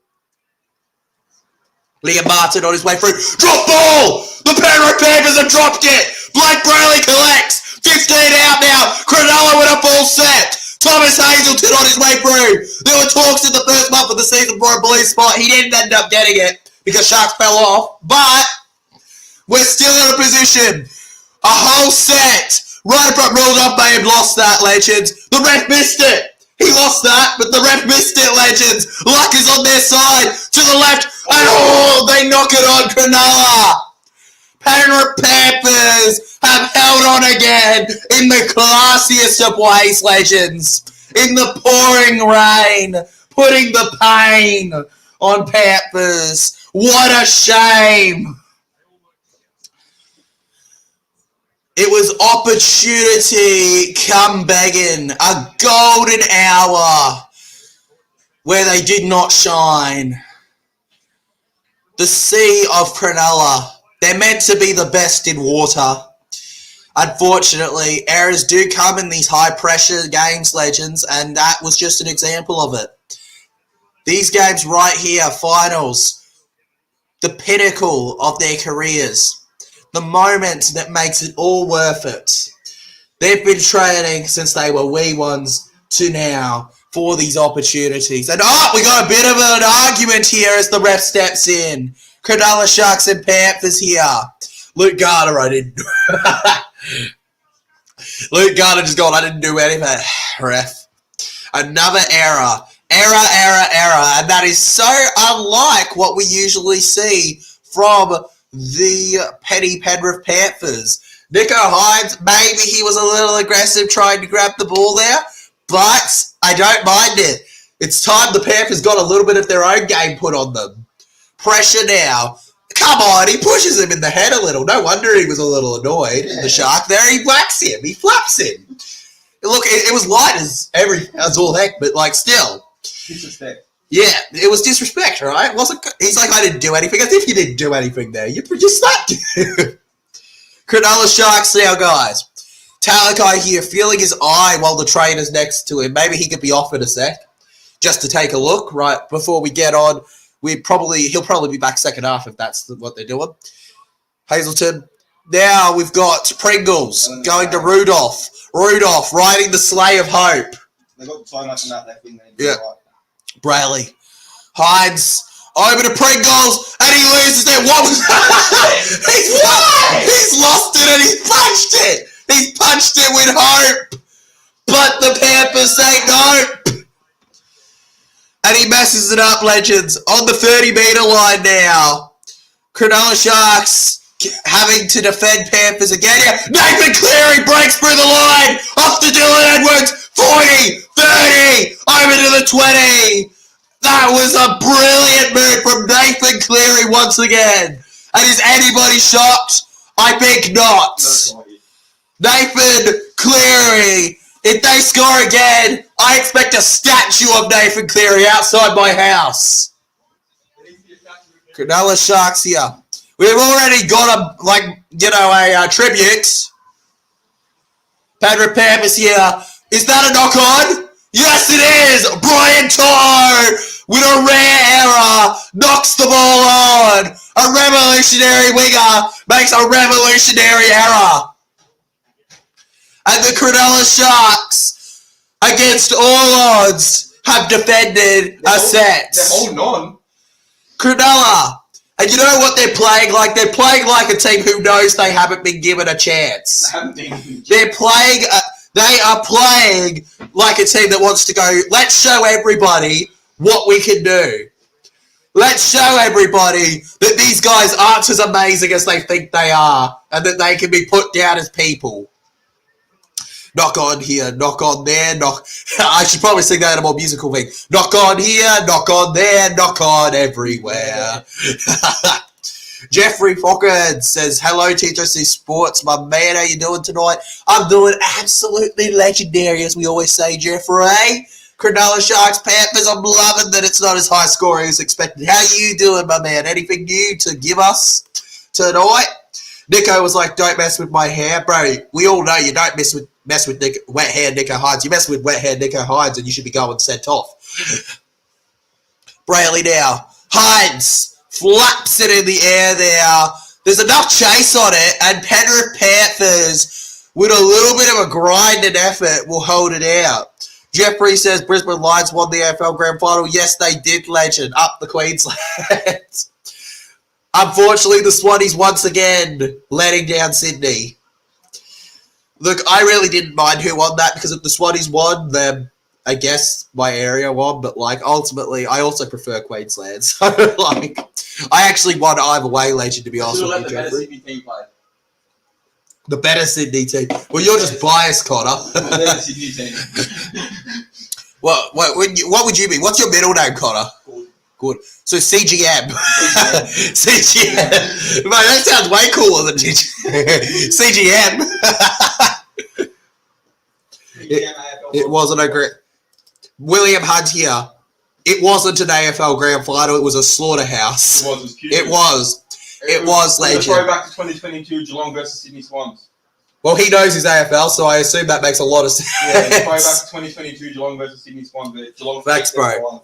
Liam Martin on his way through. Drop ball! The Penrith Panthers have dropped it! Blake Brayley collects! 15 out now! Cronulla with a full set! Thomas Hazelton on his way through. There were talks in the first month of the season for a blue spot. He didn't end up getting it because Sharks fell off. But we're still in a position. A whole set. Right in front. Rudolph may have lost that, legends. The ref missed it. He lost that, but the ref missed it, legends. Luck is on their side. To the left. And they knock it on Cronulla. Penrith Panthers Panthers have held on again in the classiest of ways, legends. In the pouring rain, putting the pain on Panthers. What a shame. It was opportunity come begging, a golden hour where they did not shine. The sea of Cronulla, they're meant to be the best in water. Unfortunately, errors do come in these high-pressure games, legends, and that was just an example of it. These games right here, finals, the pinnacle of their careers. The moment that makes it all worth it. They've been training since they were wee ones to now for these opportunities. And we got a bit of an argument here as the ref steps in. Cronulla Sharks and Panthers here. Luke Garner, I didn't do Luke Garner just gone, I didn't do anything. Ref. Another error. Error. And that is so unlike what we usually see from the petty Penrith Panthers. Nico Hines, maybe he was a little aggressive trying to grab the ball there, but I don't mind it. It's time the Panthers got a little bit of their own game put on them. Pressure now. Come on, he pushes him in the head a little. No wonder he was a little annoyed. The Shark there, he whacks him. He flaps him. Look, it was light as all heck, but like still. Disrespect. Yeah, it was disrespect, right? He's like, I didn't do anything. As if you didn't do anything there. You slapped him. Cronulla Sharks now, guys. Talakai here, feeling his eye while the trainer's next to him. Maybe he could be off in a sec, just to take a look, right, before we get on. He'll probably be back second half if that's what they're doing. Hazelton. Now we've got Pringles going to Rudolph. Rudolph riding the sleigh of hope. They got so much in that thing. Yeah. Brayley. Hines. Over to Pringles. And he loses it. What was that? He's lost it and he's punched it. He's punched it with hope. But the Panthers say nope. And he messes it up, legends. On the 30-meter line now. Cronulla Sharks having to defend Panthers again. Yeah. Nathan Cleary breaks through the line. Off to Dylan Edwards. 40, 30, over to the 20. That was a brilliant move from Nathan Cleary once again. And is anybody shocked? I think not. Nathan Cleary. If they score again, I expect a statue of Nathan Cleary outside my house. Cronulla Sharks here. We've already got a tribute. Penrith Panthers here. Is that a knock on? Yes, it is. Brian To'o with a rare error knocks the ball on. A revolutionary winger makes a revolutionary error. And the Cronulla Sharks, against all odds, have defended a set. They're holding on. Cronulla. And you know what they're playing like? They're playing like a team who knows they haven't been given a chance. They are playing like a team that wants to go, let's show everybody what we can do. Let's show everybody that these guys aren't as amazing as they think they are and that they can be put down as people. Knock on here, knock on there, knock... I should probably sing that in a more musical thing. Knock on here, knock on there, knock on everywhere. Jeffrey Fockard says, hello, TJC Sports. My man, how you doing tonight? I'm doing absolutely legendary, as we always say, Jeffrey. Cronulla Sharks, Panthers, I'm loving that it's not as high scoring as expected. How you doing, my man? Anything new to give us tonight? Nico was like, don't mess with my hair. Bro, we all know you don't mess with wet hair Nico Hines. You mess with wet hair Nico Hines and you should be going sent off. Brayley now. Hines flaps it in the air there. There's enough chase on it, and Penrith Panthers, with a little bit of a grind and effort, will hold it out. Jeffrey says Brisbane Lions won the AFL Grand Final. Yes, they did, legend. Up the Queensland. Unfortunately, the Swannies once again letting down Sydney. Look, I really didn't mind who won that because if the Swannies won, then I guess my area won. But ultimately, I also prefer Queensland. So I actually won either way, legend. To be honest with you, Jeffrey. The better Sydney team. Well, you're just biased, Connor. They're the Sydney team. Well, what would you be? What's your middle name, Connor? Good. So CGM. CGM. Mate, that sounds way cooler than CGM. It wasn't a great... William Hunt here. It wasn't an AFL Grand Final. It was a slaughterhouse. It was. It was legend. Throw back to 2022 Geelong versus Sydney Swans. Well, he knows his AFL, so I assume that makes a lot of sense. Yeah, throw back to 2022 Geelong versus Sydney Swans. Geelong. Thanks, bro.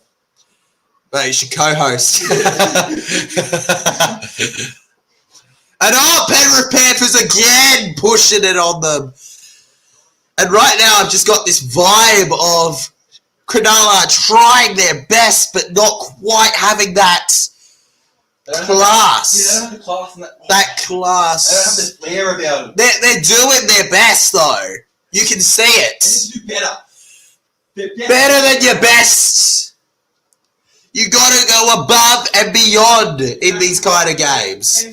Mate, you should co-host. And Penrith Panthers again pushing it on them. And right now I've just got this vibe of Cronulla trying their best, but not quite having that class. Yeah, they don't have the class. That class. They don't have the flair about it. They're doing their best, though. You can see it. They need to do better. Better than your best. You got to go above and beyond in these kind of games.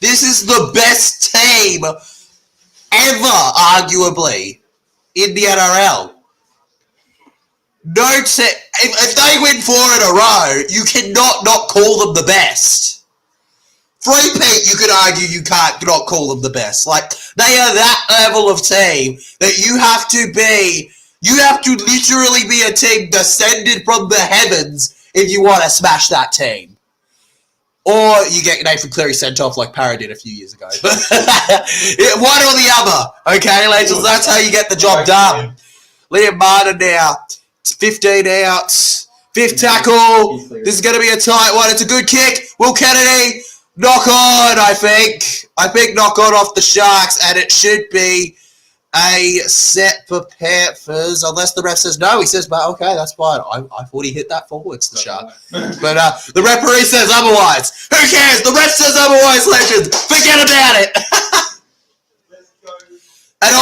This is the best team ever, arguably, in the NRL. If they win 4 in a row, you cannot not call them the best. Three-peat, you could argue you can't not call them the best. Like, they are that level of team that you have to literally be a team descended from the heavens if you want to smash that team. Or you get Nathan Cleary sent off like Parra did a few years ago. One or the other. Okay, legends, that's how you get the job done. Liam Martin now. It's 15 outs. 5th tackle. This is going to be a tight one. It's a good kick. Will Kennedy knock on, I think. I think knock on off the Sharks, and it should be a set for Panthers, unless the ref says no. He says, but okay, that's fine. I thought he hit that forwards, the Shark. But the referee says otherwise. Who cares? The ref says otherwise, legends. Forget about it. Let's go. And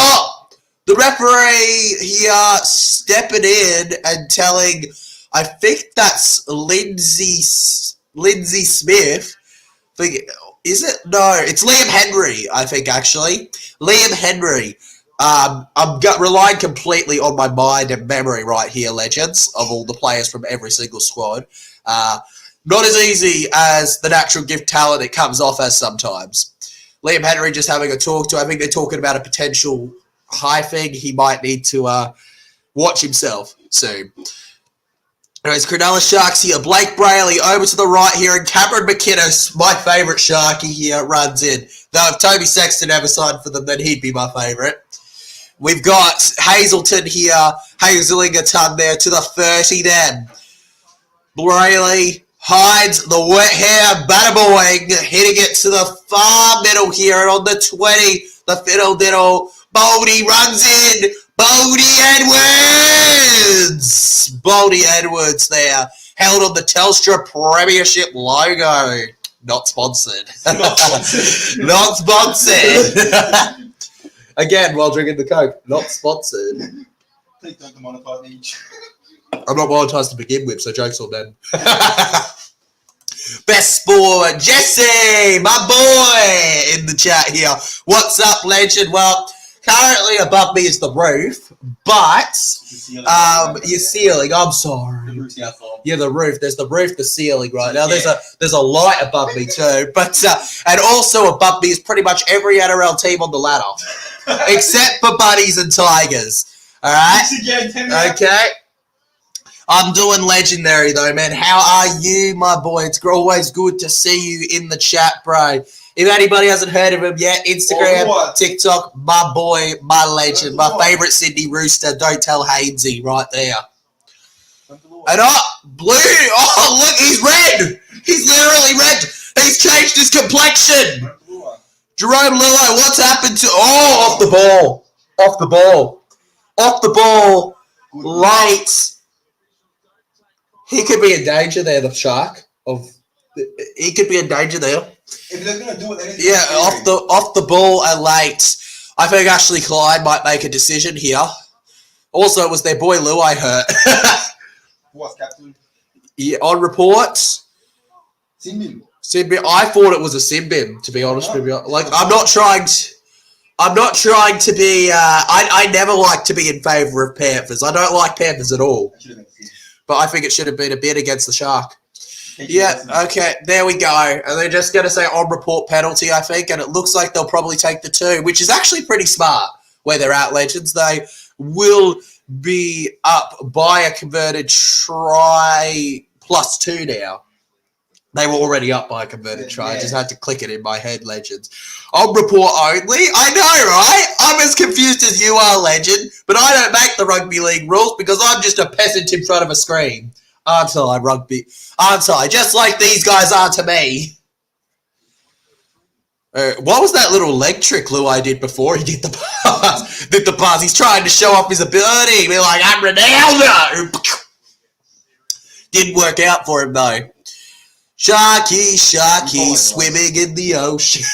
the referee here stepping in and telling, I think that's Lindsay Smith. Is it? No, it's Liam Henry, I think, actually. Liam Henry. I'm relying completely on my mind and memory right here, legends, of all the players from every single squad. Not as easy as the natural gift talent it comes off as sometimes. Liam Henry just having a talk to, I think they're talking about a potential high thing. He might need to watch himself soon. Anyways, Cronulla Sharks here. Blake Brayley over to the right here, and Cameron McInnes, my favourite Sharky here, runs in. Though if Toby Sexton ever signed for them, then he'd be my favourite. We've got Hazelton here, Hazelington there to the 30 then. Brayley hides the wet hair, Badaboing, hitting it to the far middle here on the 20, the fiddle-diddle. Boldy runs in, Boldy Edwards! Boldy Edwards there, held on the Telstra Premiership logo. Not sponsored. Not sponsored. Again, while drinking the Coke. Not sponsored. Please don't monetize me. I'm not monetized to begin with, so joke's on them. Best sport, Jesse, my boy, in the chat here. What's up, legend? Well, currently above me is the roof, but your ceiling. I'm sorry. The roof's outside. Yeah, the roof. There's the roof, the ceiling right now. There's a light above me too, but and also above me is pretty much every NRL team on the ladder, except for Bunnies and Tigers. All right. Okay. I'm doing legendary though, man. How are you, my boy? It's always good to see you in the chat, bro. If anybody hasn't heard of him yet, Instagram, TikTok, my boy, my legend, my favourite Sydney Rooster. Don't tell Hainsey right there. And blue. Oh, look, he's red. He's literally red. He's changed his complexion. Jerome Lillo, what's happened to... Oh, off the ball. Off the ball. Off the ball. Late. He could be in danger there, the Shark. He could be in danger there. If they're going to do it, yeah, off the ball and late. I think Ashley Clyde might make a decision here. Also, it was their boy Luai hurt. What, captain? Yeah, on reports. Simbin. I thought it was a Simbin, to be honest with you. Like, I'm not trying to... I'm not trying to be. I never like to be in favour of Panthers. I don't like Panthers at all. But I think it should have been a bid against the Shark. Yeah, okay, there we go. And they're just going to say on report penalty, I think, and it looks like they'll probably take the 2, which is actually pretty smart where they're at, Legends. They will be up by a converted try +2 now. They were already up by a converted try. I just had to click it in my head, Legends. On report only? I know, right? I'm as confused as you are, Legend, but I don't make the rugby league rules because I'm just a peasant in front of a screen. Aren't I, rugby? Aren't I? Just like these guys are to me. What was that little leg trick Luai did before he did the pass? He's trying to show off his ability. Be like, I'm Ronaldo. Didn't work out for him, though. Sharky, swimming in the ocean.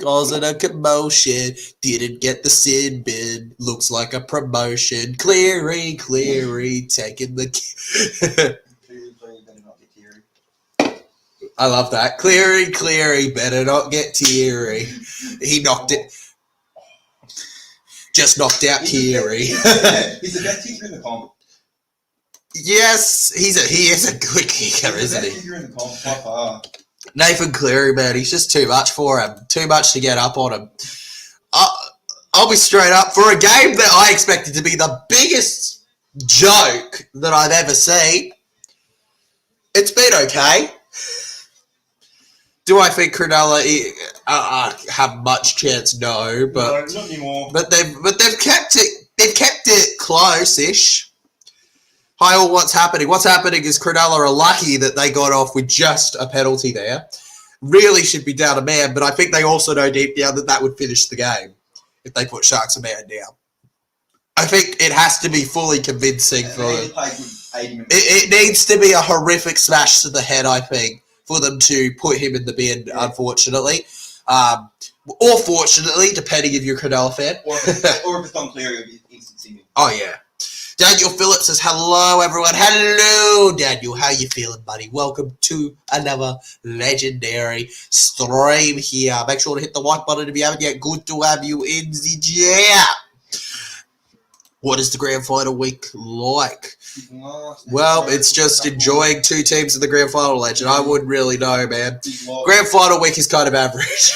Causing a commotion. Didn't get the sin bin. Looks like a promotion. Cleary, taking the... I love that. Cleary, better not get teary. He knocked it. Just knocked out Cleary. He's the best kicker in the comp. Yes, he is a good kicker, isn't he? Kicker in the comp by far. Nathan Cleary, man, he's just too much for him. Too much to get up on him. I'll be straight up. For a game that I expected to be the biggest joke that I've ever seen, it's been okay. Do I think Cronulla have much chance? No, but no, not anymore. But they've kept it close-ish. Hi all, what's happening? What's happening is Cronulla are lucky that they got off with just a penalty there. Really should be down a man, but I think they also know deep down that would finish the game if they put Sharks a man down. I think it has to be fully convincing for them. It needs to be a horrific smash to the head, I think, for them to put him in the bin, unfortunately. Or fortunately, depending if you're a Cronulla fan. Or if it's unclear, it'll be instant singing. Oh, yeah. Daniel Phillips says, hello, everyone. Hello, Daniel. How you feeling, buddy? Welcome to another legendary stream here. Make sure to hit the like button if you haven't yet. Good to have you in the chat. What is the grand final week like? Well, it's just enjoying 2 teams in the grand final, Legend. I wouldn't really know, man. Grand final week is kind of average.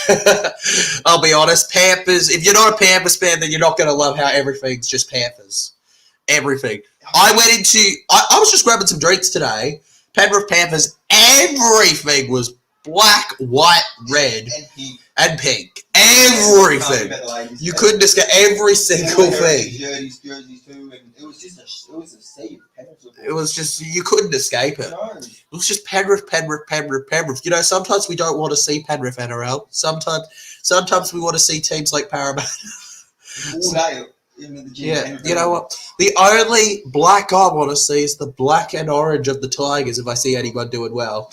I'll be honest. Panthers, if you're not a Panthers fan, then you're not going to love how everything's just Panthers. Everything. I was just grabbing some drinks today. Penrith Panthers, everything was black, white, red, and pink. Everything. You couldn't just get every single thing. Jerseys too, and it was a save. It was just, you couldn't escape it. It was just Penrith. You know, sometimes we don't want to see Penrith NRL. Sometimes we want to see teams like Parramatta. Yeah, you know what? The only black I want to see is the black and orange of the Tigers if I see anyone doing well.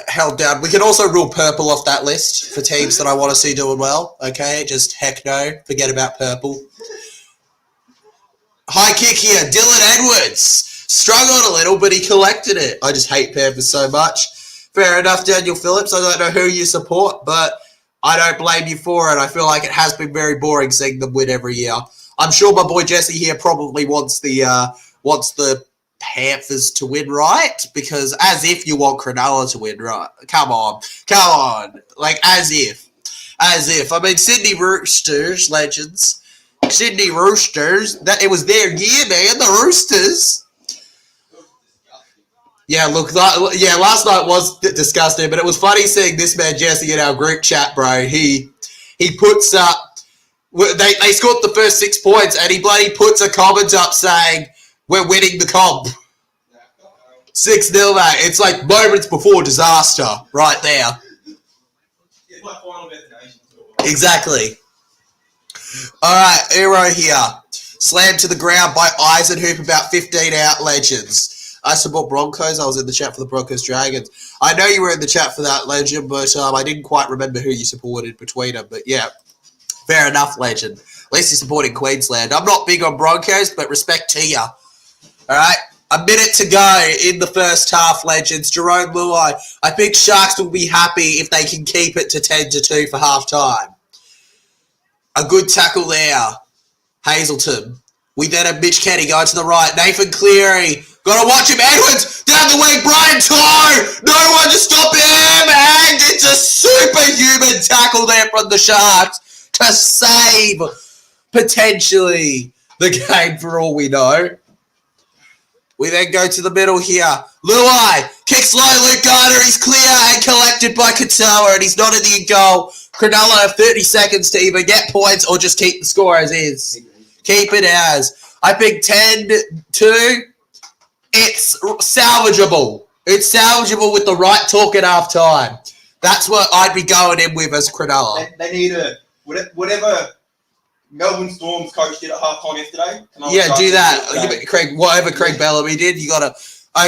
Held down. We can also rule purple off that list for teams that I want to see doing well. Okay, just heck no. Forget about purple. High kick here. Dylan Edwards. Struggled a little, but he collected it. I just hate Panthers so much. Fair enough, Daniel Phillips. I don't know who you support, but I don't blame you for it. I feel like it has been very boring seeing them win every year. I'm sure my boy Jesse here probably wants the Panthers to win, right? Because as if you want Cronulla to win, right? Come on. Like, as if. I mean, Sydney Roosters, Legends. Sydney Roosters. It was their year, man. The Roosters. Yeah, look, last night was disgusting, but it was funny seeing this man, Jesse, in our group chat, bro. He puts up, they scored the first 6 points, and he bloody puts a comment up saying, we're winning the comp. 6-0, mate. It's like moments before disaster, right there. Exactly. All right, Aero here. Slammed to the ground by Eisenhoop, about 15 out, Legends. I support Broncos. I was in the chat for the Broncos Dragons. I know you were in the chat for that, Legend, but I didn't quite remember who you supported between them. But yeah, fair enough, Legend. At least you're supporting Queensland. I'm not big on Broncos, but respect to you. All right? A minute to go in the first half, legends. Jerome Luai. I think Sharks will be happy if they can keep it to 10-2 for half time. A good tackle there. Hazelton. We then have Mitch Kenny going to the right. Nathan Cleary. Got to watch him. Edwards down the wing. Brian To'o. No one to stop him. And it's a superhuman tackle there from the Sharks to save, potentially, the game for all we know. We then go to the middle here. Luai kicks low. Luke Garner. He's clear and collected by Katoa, and he's not in the goal. Cronulla have 30 seconds to either get points or just keep the score as is. Keep it as. I think 10-2. It's salvageable. It's salvageable with the right talk at half time. That's what I'd be going in with as Cronulla. They need a whatever Melbourne Storm's coach did at halftime yesterday. Yeah, do that. Craig, whatever Craig Bellamy did, you gotta.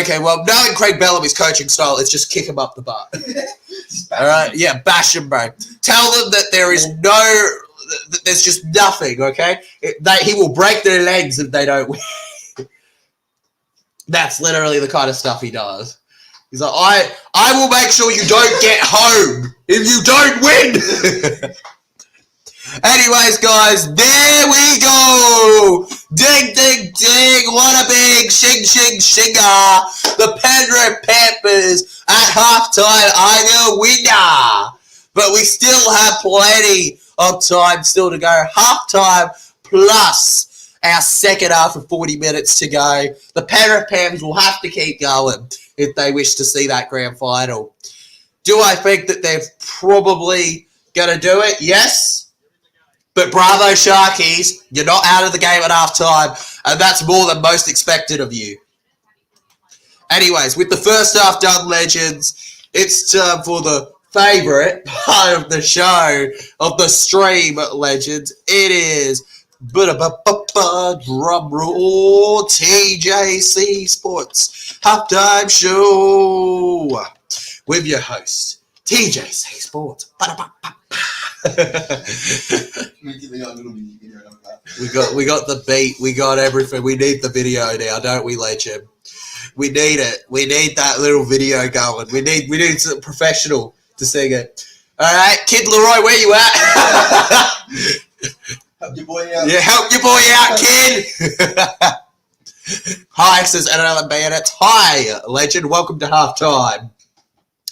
Okay, well, knowing Craig Bellamy's coaching style, it's just kick him up the butt. All right, yeah, bash him, bro. Tell them that there is there's just nothing. Okay, he will break their legs if they don't win. That's literally the kind of stuff he does. He's like, I will make sure you don't get home if you don't win. Anyways, guys, there we go. Ding, ding, ding. What a big shing, shing, shinger. The Penrith Panthers at halftime are the winner. But we still have plenty of time still to go. Halftime plus our second half of 40 minutes to go. The Penrith Panthers will have to keep going if they wish to see that grand final. Do I think that they're probably going to do it? Yes. But bravo, Sharkies, you're not out of the game at half-time, and that's more than most expected of you. Anyways, with the first half done, legends, it's time for the favourite part of the show, of the stream, legends. It is, drum roll, TJC Sports halftime show with your host, TJC Sports. We got the beat, we got everything. We need the video now, don't we, legend? We need it. We need that little video going. We need some professional to sing it. All right, Kid Leroy, where you at? Help your boy out. Yeah, help your boy out, kid. Hi, says NRL Bandits. Hi, legend. Welcome to halftime.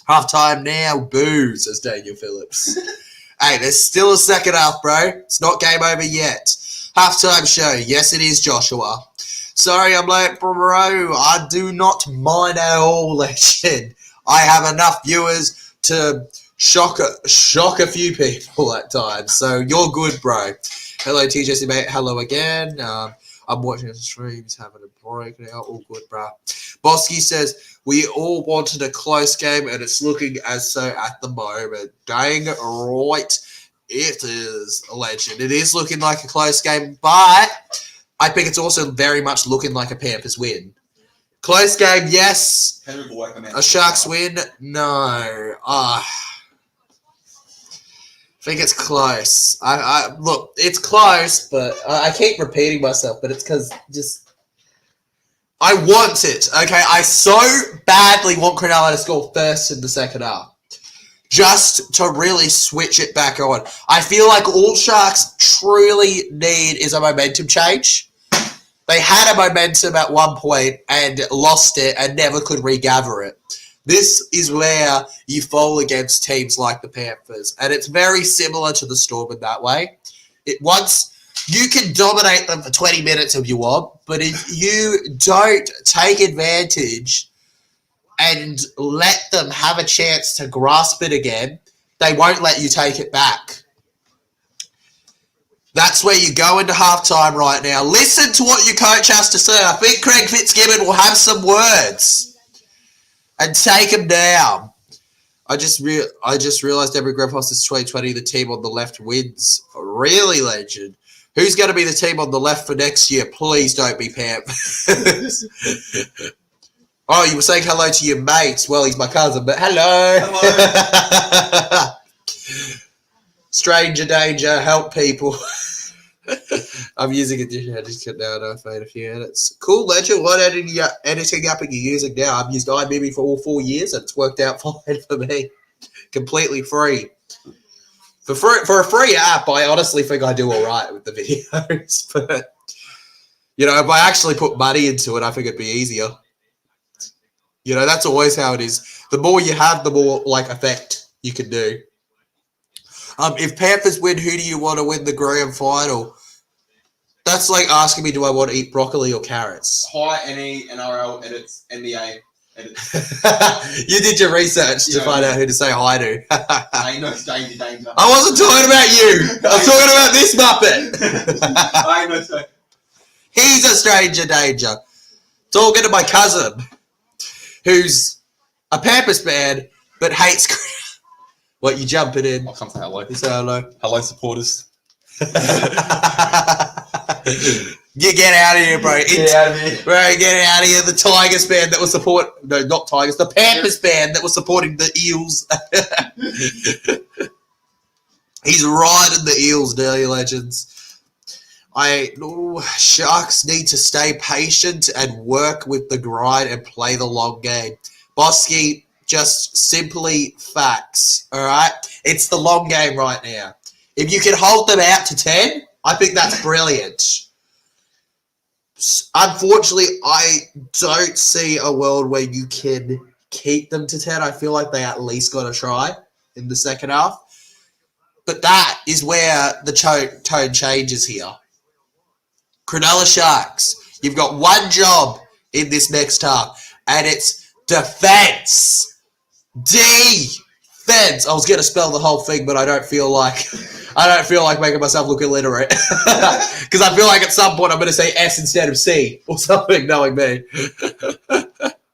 Halftime now. Boo, says Daniel Phillips. Hey, there's still a second half, bro. It's not game over yet. Halftime show. Yes, it is, Joshua. Sorry, I'm late, bro. I do not mind at all, legend. I have enough viewers to shock a few people at times. So you're good, bro. Hello, TJC, mate. Hello again. I'm watching the streams, having a break now. All good, bro. Bosky says, we all wanted a close game, and it's looking as so at the moment. Dang right, it is a legend. It is looking like a close game, but I think it's also very much looking like a Panthers win. Close game, yes. A Sharks win, no. I think it's close. Look, it's close, but I keep repeating myself, but it's because just I want it, okay? I so badly want Cronulla to score first in the second half, just to really switch it back on. I feel like all Sharks truly need is a momentum change. They had a momentum at one point and lost it and never could regather it. This is where you fall against teams like the Panthers, and it's very similar to the Storm in that way. You can dominate them for 20 minutes if you want, but if you don't take advantage and let them have a chance to grasp it again, they won't let you take it back. That's where you go into halftime right now. Listen to what your coach has to say. I think Craig Fitzgibbon will have some words and take him down. I just realized every Grand Finals is 2020. The team on the left wins. Really, legend. Who's going to be the team on the left for next year? Please don't be Panthers. Oh, you were saying hello to your mates. Well, he's my cousin, but hello. Hello. Stranger danger, help people. I'm using a dish editor now, and I've made a few edits. Cool, Legend. What editing app are you using now? I've used iMovie for all 4 years, and it's worked out fine for me. Completely free. For a free app, I honestly think I do all right with the videos. But, you know, if I actually put money into it, I think it'd be easier. You know, that's always how it is. The more you have, the more, like, effect you can do. If Panthers win, who do you want to win the grand final? That's like asking me, do I want to eat broccoli or carrots? High NE, NRL edits, NBA edits. You did your research to find out who to say hi to. I know it's danger. I wasn't talking about you. I'm talking about this Muppet. I know so. He's a stranger danger. Talking to my cousin, who's a Panthers fan, but hates... What, you jumping in? I'll come say hello. You say hello. Hello, supporters. You get out of here, bro. Get out of here. Bro, get out of here. The Tigers fan that was support... No, not Tigers. The Panthers fan that was supporting the Eels. He's riding the Eels, Daily Legends. Sharks need to stay patient and work with the grind and play the long game. Bosky, just simply facts, all right? It's the long game right now. If you can hold them out to 10, I think that's brilliant. Unfortunately, I don't see a world where you can keep them to 10. I feel like they at least got to try in the second half. But that is where the tone changes here. Cronulla Sharks, you've got one job in this next half, and it's defense. Defense. I was going to spell the whole thing, but I don't feel like making myself look illiterate. Because I feel like at some point I'm going to say S instead of C or something, knowing me.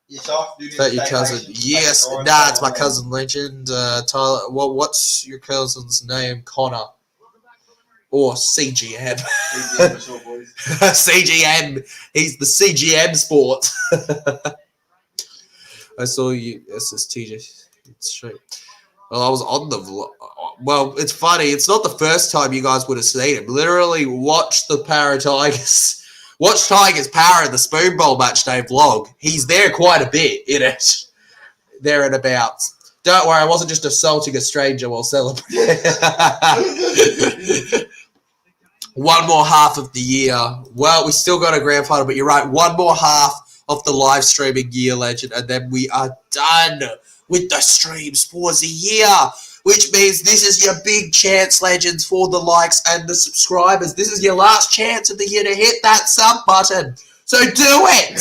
Is that your cousin? Yes. Nah, it's my cousin, Legend. Tyler, what's your cousin's name? Connor. Or CGM. CGM. He's the CGM sport. I saw you. SSTJ. It's straight. Well, I was on the vlog. Well, it's funny. It's not the first time you guys would have seen him. Literally, watch the Tigers. Watch Tigers Power in the Spoon Bowl match day vlog. He's there quite a bit in it. There and about. Don't worry, I wasn't just assaulting a stranger while celebrating. One more half of the year. Well, we still got a grand final, but you're right. One more half of the live streaming year, Legend, and then we are done with the streams for the year, which means this is your big chance, Legends, for the likes and the subscribers. This is your last chance of the year to hit that sub button. So do it.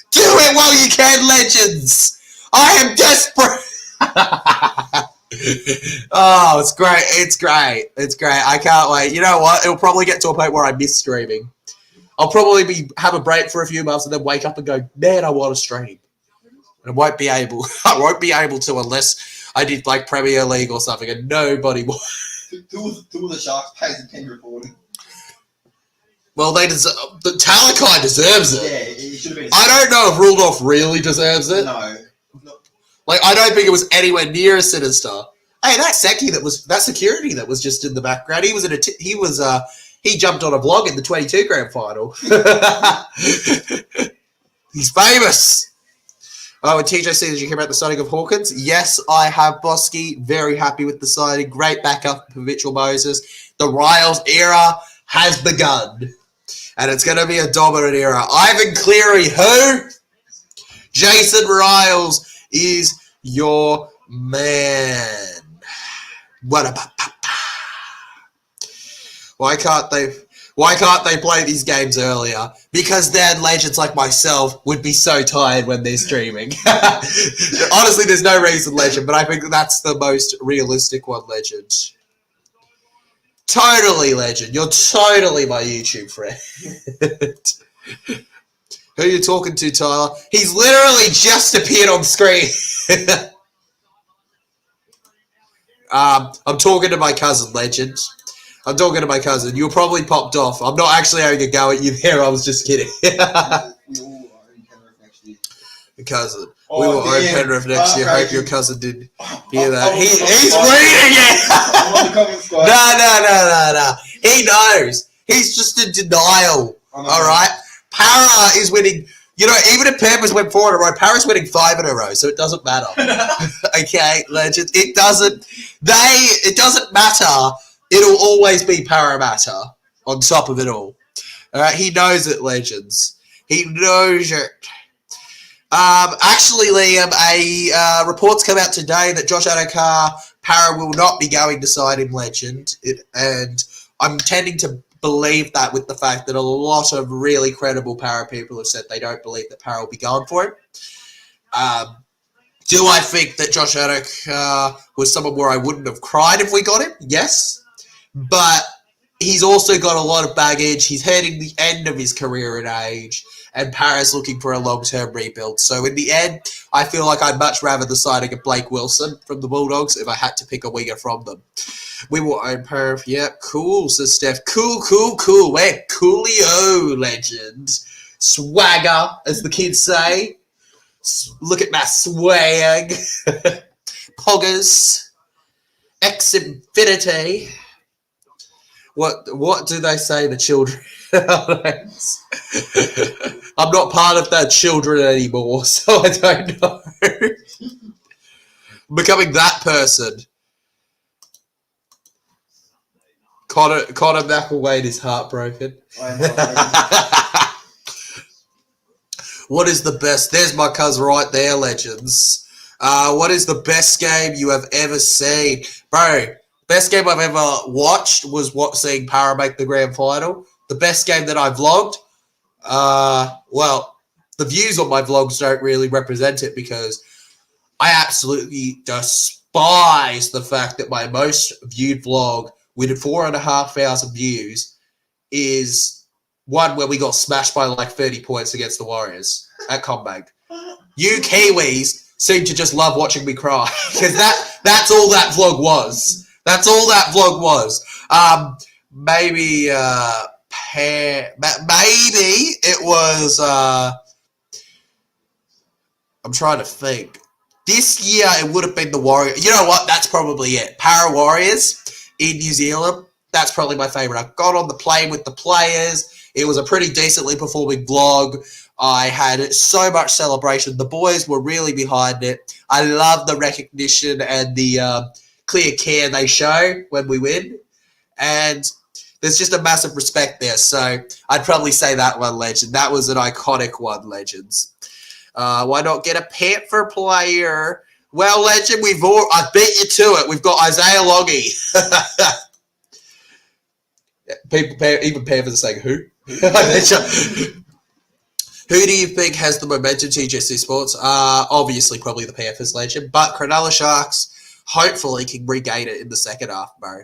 Do it while you can, Legends. I am desperate. Oh, it's great. It's great. It's great. I can't wait. You know what? It'll probably get to a point where I miss streaming. I'll probably have a break for a few months and then wake up and go, man, I want to stream. And I won't be able to unless I did like Premier League or something, and nobody will. Two of the Sharks pays the Penrith for it. Well, they deserve. The Talakai deserves it. Yeah, it should have been. I don't know if Rudolph really deserves it. No. Like, I don't think it was anywhere near as sinister. Hey, that security that was just in the background. He jumped on a vlog in the 22 grand final. He's famous. Oh, and TJC, did you hear about the signing of Hawkins? Yes, I have, Bosky. Very happy with the signing. Great backup for Mitchell Moses. The Riles era has begun. And it's going to be a dominant era. Ivan Cleary, who? Jason Riles is your man. What about Why can't they play these games earlier? Because then legends like myself would be so tired when they're streaming. Honestly, there's no reason, Legend, but I think that's the most realistic one, Legend. Totally, Legend. You're totally my YouTube friend. Who are you talking to, Tyler? He's literally just appeared on screen. I'm talking to my cousin, Legend. I'm talking to my cousin. You probably popped off. I'm not actually having a go at you there. I was just kidding. We all are in Penrith next year. Cousin. We will own Penrith next year. Hope your cousin did hear that. He's reading it. I'm on the comment squad. No. He knows. He's just in denial. I know. All right? Para is winning. You know, even if Panthers went 4 in a row, Para's winning 5 in a row, so it doesn't matter. Okay, legends. It doesn't matter. It'll always be Parramatta on top of it all. All right, he knows it, legends. He knows it. Actually, Liam, a report's come out today that Josh Adokar, Para will not be going to sign him, legend. And I'm tending to believe that with the fact that a lot of really credible Para people have said they don't believe that Para will be going for him. Do I think that Josh Adokar was someone where I wouldn't have cried if we got him? Yes. But he's also got a lot of baggage. He's heading the end of his career in age, and Para's looking for a long-term rebuild. So in the end, I feel like I'd much rather the signing of Blake Wilson from the Bulldogs if I had to pick a winger from them. We will own Perth. Yep, cool, says Steph. Cool. We're coolio, legend. Swagger, as the kids say. Look at my swag. Poggers. X-Infinity. What do they say, the children? I'm not part of that children anymore, so I don't know. Becoming that person. Connor McElwain is heartbroken. I am heartbroken. What is the best? There's my cuz right there, legends. What is the best game you have ever seen? Bro, best game I've ever watched was seeing Para make the grand final. The best game that I vlogged, well, the views on my vlogs don't really represent it because I absolutely despise the fact that my most viewed vlog with 4,500 views is one where we got smashed by like 30 points against the Warriors at Combank. You Kiwis seem to just love watching me cry because that's all that vlog was. That's all that vlog was. Maybe it was. I'm trying to think. This year it would have been the Warriors. You know what? That's probably it. Para Warriors in New Zealand. That's probably my favourite. I got on the plane with the players. It was a pretty decently performing vlog. I had so much celebration. The boys were really behind it. I love the recognition and the clear care they show when we win. And there's just a massive respect there. So I'd probably say that one, legend. That was an iconic one, legends. Why not get a Panther player? Well, legend, I beat you to it. We've got Isaiah Logie. Even Panthers are saying, who? Who do you think has the momentum, TJC Sports? Obviously, probably the Panthers, legend. But Cronulla Sharks hopefully can regain it in the second half, bro.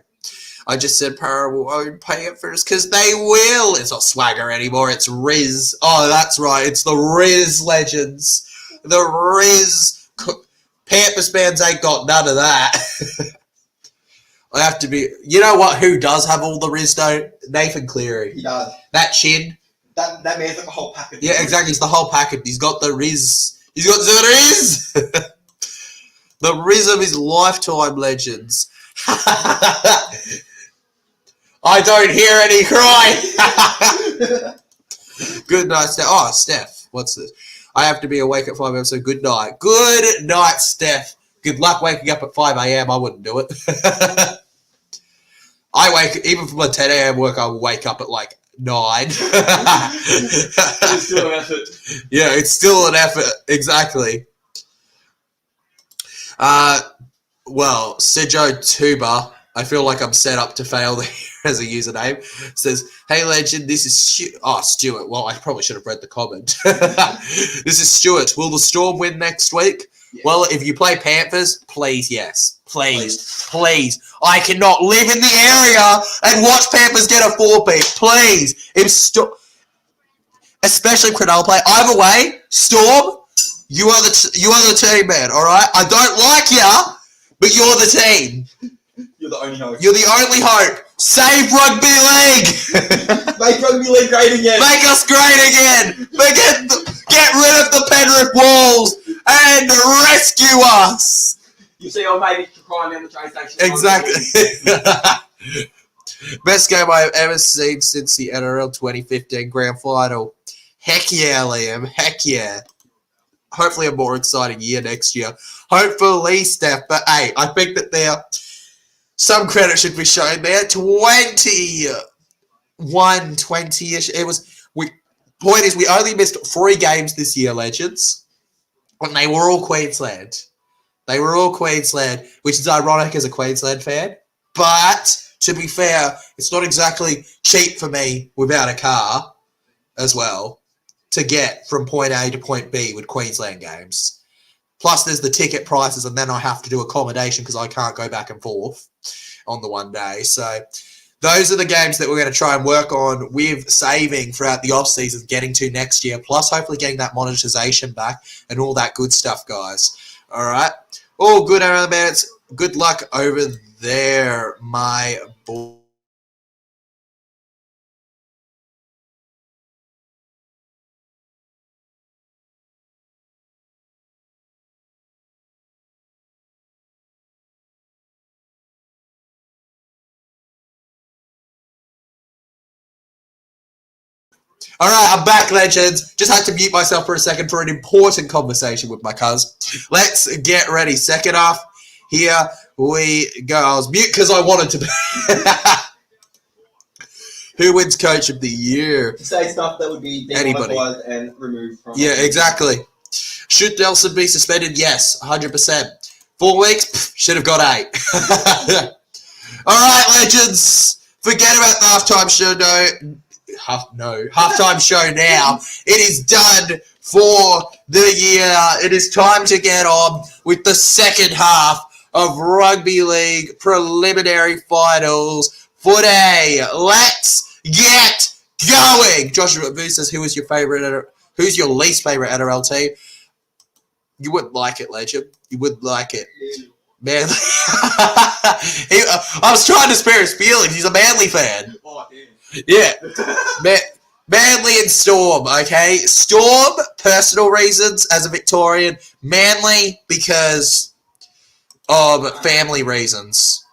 I just said Para will own Panthers because they will. It's not swagger anymore. It's Riz. Oh, that's right. It's the Riz, legends. The Riz. Panthers fans ain't got none of that. I have to be. You know what? Who does have all the Riz though? Nathan Cleary. He does. That chin. That man's like a whole package. Yeah, exactly. He's the whole package. He's got the Riz. He's got the Riz. The Riz of his lifetime, legends. I don't hear any cry. Good night, Steph. Oh, Steph. What's this? I have to be awake at 5 a.m. So good night. Good night, Steph. Good luck waking up at 5 a.m. I wouldn't do it. Even for my 10 a.m. work, I wake up at like 9. It's still an effort. Yeah, it's still an effort. Exactly. Well, Sejo Tuba, I feel like I'm set up to fail there as a username, says, hey, legend, this is Stuart. Well, I probably should have read the comment. This is Stuart. Will the Storm win next week? Yeah. Well, if you play Panthers, please, yes. Please. I cannot live in the area and watch Panthers get a 4-peat. Please. Especially Cronulla play. Either way, Storm, you are the team, man, all right? I don't like ya, but you're the team. You're the only hope. You're the only hope. Save rugby league. Make rugby league great again. Make us great again. Get rid of the Penrith Walls and rescue us. You see old mate crying down the train station. Exactly. Best game I've ever seen since the NRL 2015 Grand Final. Heck yeah, Liam. Heck yeah. Hopefully a more exciting year next year. Hopefully, Steph. But, hey, I think that some credit should be shown there. 20-ish. Point is, we only missed 3 games this year, legends. And they were all Queensland. Which is ironic as a Queensland fan. But, to be fair, it's not exactly cheap for me without a car as well to get from point A to point B with Queensland games. Plus, there's the ticket prices, and then I have to do accommodation because I can't go back and forth on the one day. So, those are the games that we're going to try and work on with saving throughout the off-season, getting to next year, plus hopefully getting that monetization back and all that good stuff, guys. All right? All good, man. Good luck over there, my boy. All right, I'm back, legends. Just had to mute myself for a second for an important conversation with my cuz. Let's get ready. Second half, here we go. I was mute because I wanted to be. Who wins Coach of the Year? To say stuff that would be demonetized and removed from. Yeah, exactly. Should Nelson be suspended? Yes, 100%. 4 weeks? Should have got 8. All right, legends. Forget about the halftime show. Halftime show now. It is done for the year. It is time to get on with the second half of Rugby League preliminary finals footy. Let's get going. Joshua Boo says, who's your least favorite NRL team? You wouldn't like it, legend. You would like it. Man, I was trying to spare his feelings. He's a Manly fan. Oh, damn. Yeah. Manly and Storm, okay? Storm, personal reasons as a Victorian. Manly, because of family reasons.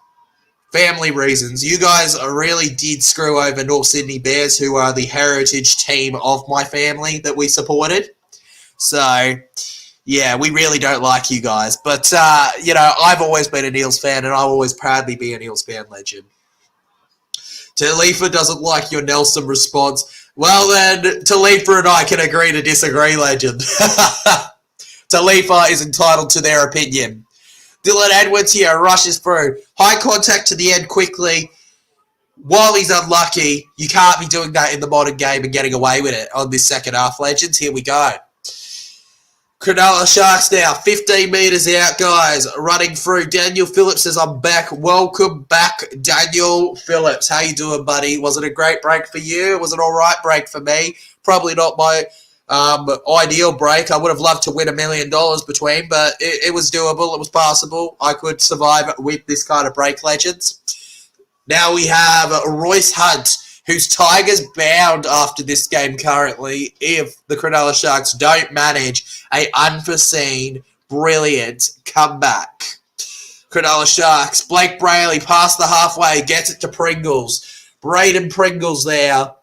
Family reasons. You guys really did screw over North Sydney Bears, who are the heritage team of my family that we supported. So, yeah, we really don't like you guys. But, I've always been an Eels fan, and I'll always proudly be an Eels fan, legend. Talifa doesn't like your Nelson response. Well, then, Talifa and I can agree to disagree, legend. Talifa is entitled to their opinion. Dylan Edwards here rushes through. High contact to the end quickly. While he's unlucky, you can't be doing that in the modern game and getting away with it on this second half, legends. Here we go. Cronulla Sharks now, 15 metres out, guys, running through. Daniel Phillips says, I'm back. Welcome back, Daniel Phillips. How you doing, buddy? Was it a great break for you? Was it an all right break for me? Probably not my ideal break. I would have loved to win $1 million between, but it was doable. It was possible. I could survive with this kind of break, legends. Now we have Royce Hunt, whose Tigers bound after this game currently if the Cronulla Sharks don't manage an unforeseen, brilliant comeback. Cronulla Sharks, Blake Brayley past the halfway, gets it to Pringles. Braden Pringles there.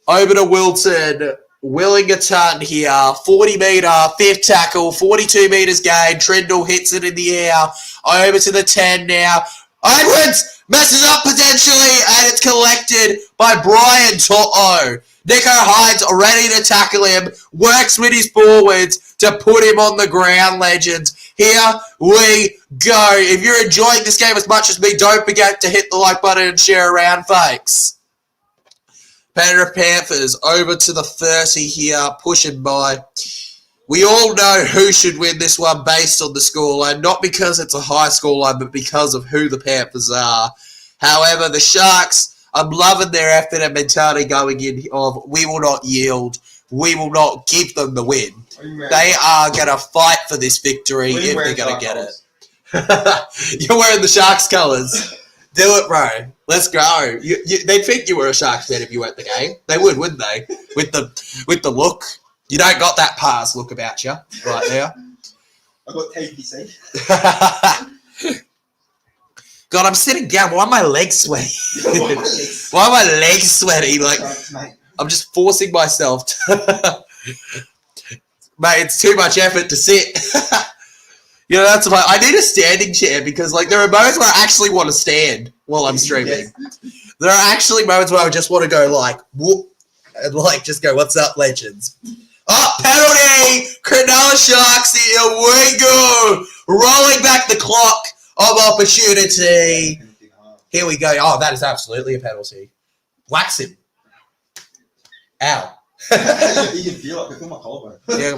Over to Wilton. Willing a ton here. 40-metre, fifth tackle, 42 metres gain. Trindle hits it in the air. Over to the 10 now. Edwards messes up potentially, and it's collected by Brian To'o. Nico Hines ready to tackle him, works with his forwards to put him on the ground, legends. Here we go. If you're enjoying this game as much as me, don't forget to hit the like button and share around, folks. Penrith Panthers over to the 30 here, pushing by. We all know who should win this one based on the scoreline, not because it's a high scoreline, but because of who the Panthers are. However, the Sharks, I'm loving their effort and mentality going in of we will not yield, we will not give them the win. They are going to fight for this victory if they're going to get it. You're wearing the Sharks colours. Do it, bro. Let's go. They'd think you were a Sharks fan if you were at the game. They would, wouldn't they? With the look. You don't got that pass look about you right there. I got TPC. God, I'm sitting down. Why are my legs sweaty? Why are my legs sweaty? Like, I'm just forcing myself to... Mate, it's too much effort to sit. You know, that's why I need a standing chair because, like, there are moments where I actually want to stand while I'm streaming. There are actually moments where I just want to go, like, whoop, and, like, just go, what's up, legends? Oh, penalty! Cronulla Sharks, here we go! Rolling back the clock of opportunity. Here we go. Oh, that is absolutely a penalty. Wax him. Ow. You can feel it. I feel my collarbone. Yeah,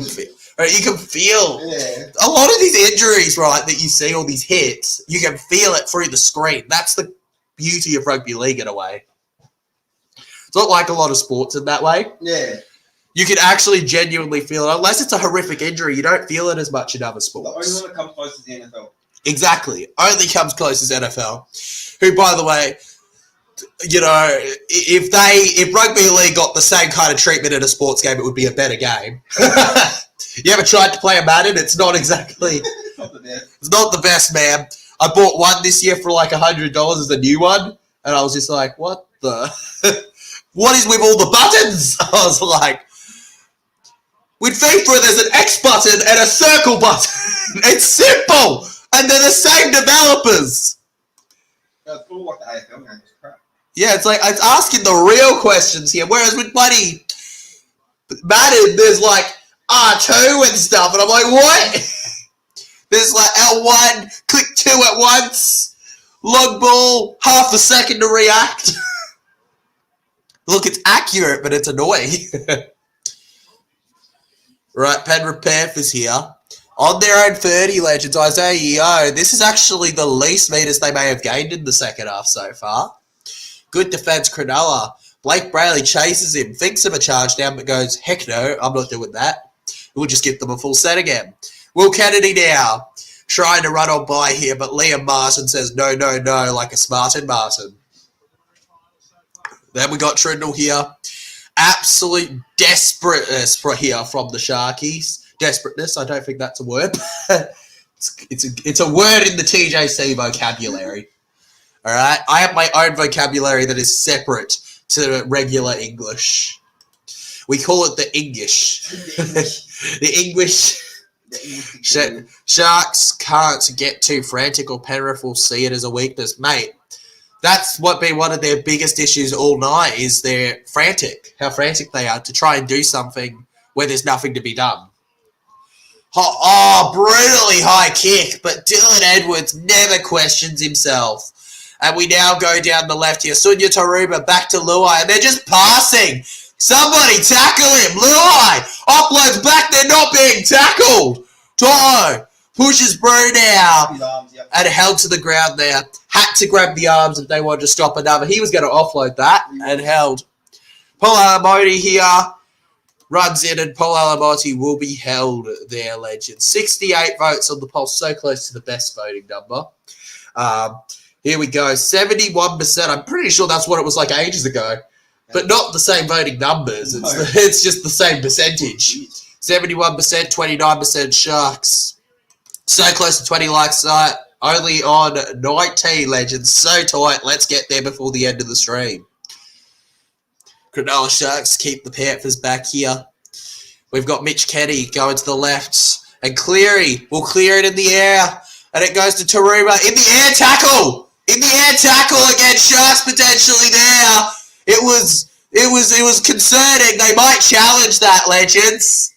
you can feel Yeah. a lot of these injuries, right, that you see, all these hits, you can feel it through the screen. That's the beauty of rugby league in a way. It's not like a lot of sports in that way. Yeah. You can actually genuinely feel it. Unless it's a horrific injury, you don't feel it as much in other The sports. only one that comes close is the NFL. Exactly. Only comes close as NFL. Who, by the way, you know, if rugby league got the same kind of treatment in a sports game, it would be a better game. You ever tried to play a Madden? It's not exactly... It's not the best. It's not the best, man. I bought one this year for like $100 as a new one, and I was just like, what the... What is with all the buttons? I was like... With FIFA, there's an X button and a circle button. It's simple! And they're the same developers. Yeah, it's all like the AFL game. It's crap. Yeah, it's like, it's asking the real questions here. Whereas with bloody Madden, there's like R2 and stuff. And I'm like, what? There's like L1, click 2 at once, log ball, half a second to react. Look, it's accurate, but it's annoying. Right, Penrith Panthers here. On their own 30, legends, Isaiah Yeo. This is actually the least meters they may have gained in the second half so far. Good defence, Cronulla. Blake Brayley chases him, thinks of a charge down, but goes, heck no, I'm not doing that. We'll just give them a full set again. Will Kennedy now, trying to run on by here, but Liam Martin says no, no, no, like a Smartin Martin. Then we got Trindle here. Absolute desperateness here from the Sharkies. Desperateness, I don't think that's a word. it's a word in the TJC vocabulary. All right? I have my own vocabulary that is separate to regular English. We call it the English. The English. Sharks can't get too frantic or Penrith will see it as a weakness. Mate, that's what been one of their biggest issues all night is they're frantic. How frantic they are to try and do something where there's nothing to be done. Oh, brutally high kick, but Dylan Edwards never questions himself. And we now go down the left here. Sunya Taruba back to Luai, and they're just passing. Somebody tackle him. Luai offloads back. They're not being tackled. Toto pushes Brew now and held to the ground there. Had to grab the arms if they wanted to stop another. He was going to offload that and held. Paul Alamoti here. Runs in and Paul Alamoti will be held there, legend. 68 votes on the poll, so close to the best voting number. Here we go, 71%. I'm pretty sure that's what it was like ages ago, but not the same voting numbers. It's just the same percentage. 71%, 29% Sharks. So close to 20 likes tonight. Only on 19, legends. So tight. Let's get there before the end of the stream. Cronulla Sharks keep the Panthers back here. We've got Mitch Kenny going to the left. And Cleary will clear it in the air. And it goes to Taruba. In the air tackle! In the air tackle against Sharks potentially there. It was concerning. They might challenge that, legends.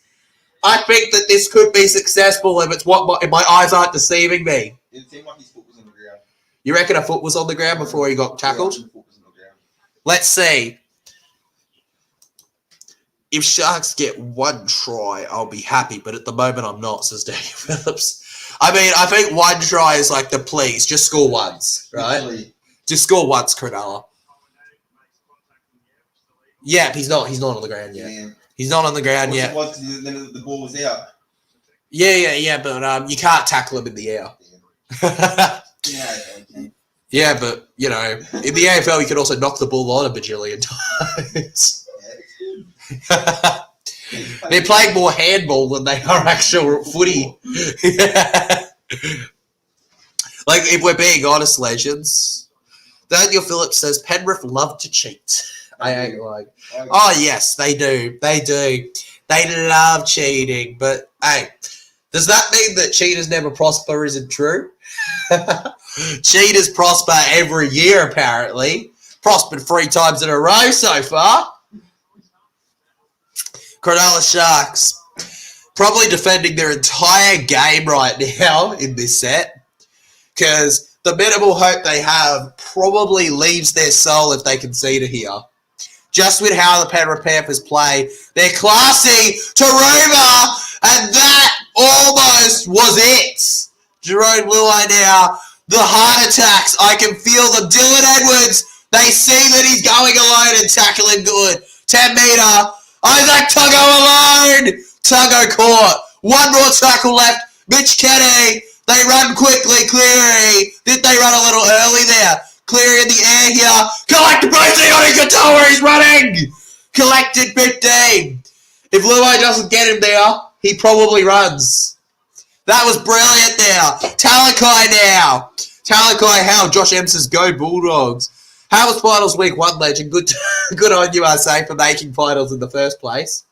I think that this could be successful if my eyes aren't deceiving me. It seemed like his foot was on the ground. You reckon a foot was on the ground before he got tackled? Yeah, his foot was on the ground. Let's see. If Sharks get one try, I'll be happy, but at the moment I'm not, says Daniel Phillips. I mean, I think one try is like the please, just score once, right? Literally. Just score once, Cronulla. Yeah, he's not on the ground yet. Yeah. He's not on the ground yet. It was, then the ball was out. Yeah, but you can't tackle him in the air. Yeah, okay. Yeah, but, you know, in the AFL you can also knock the ball on a bajillion times. They're playing more handball than they are actual footy. Like, if we're being honest, legends, Daniel Phillips says Penrith love to cheat. I ain't like, oh, yes, they do. They do. They love cheating. But, hey, does that mean that cheaters never prosper isn't true? Cheaters prosper every year, apparently. Prospered 3 times in a row so far. Cronulla Sharks probably defending their entire game right now in this set, because the minimal hope they have probably leaves their soul if they concede it here. Just with how the Penrith Panthers play, they're classy to Roma, and that almost was it. Jerome Luai now, the heart attacks, I can feel them. Dylan Edwards, they see that he's going alone and tackling good. 10 metre, Isaac Tuggo alone. Tuggo caught. 1 more tackle left. Mitch Kenny, they run quickly. Cleary, did they run a little early there? Cleary in the air here. Collected Posey on Katoa, he's running. Collected 15. If Luai doesn't get him there, he probably runs. That was brilliant there. Talakai now. Talakai, how? Josh M says, go Bulldogs. How was finals week 1, legend? Good on you, I say, for making finals in the first place.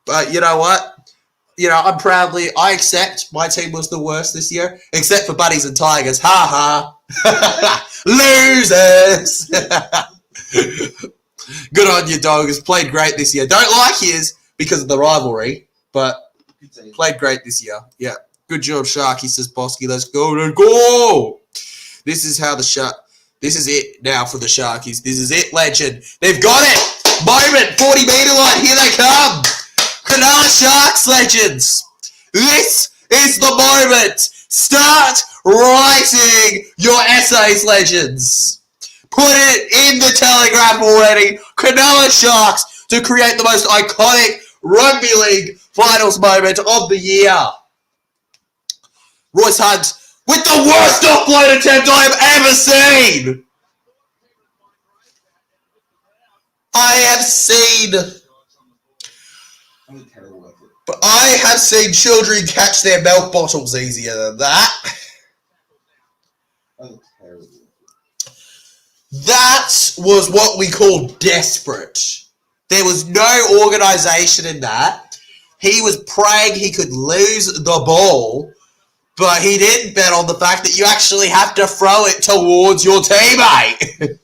But you know what? You know, I accept my team was the worst this year, except for Bunnies and Tigers. Ha ha. Losers. Good on you, Dogs. Played great this year. Don't like his because of the rivalry, but played great this year. Yeah. Good job, Sharky, says Bosky. Let's go. Let's go. This is how the This is it now for the Sharkies. This is it, legend. They've got it. Moment, 40-metre line. Here they come. Cronulla Sharks, legends. This is the moment. Start writing your essays, legends. Put it in the Telegraph already. Cronulla Sharks to create the most iconic rugby league finals moment of the year. Royce Hunt with the worst offload attempt I have ever seen. I have seen children catch their milk bottles easier than that. That was what we call desperate. There was no organisation in that. He was praying he could lose the ball, but he didn't bet on the fact that you actually have to throw it towards your teammate.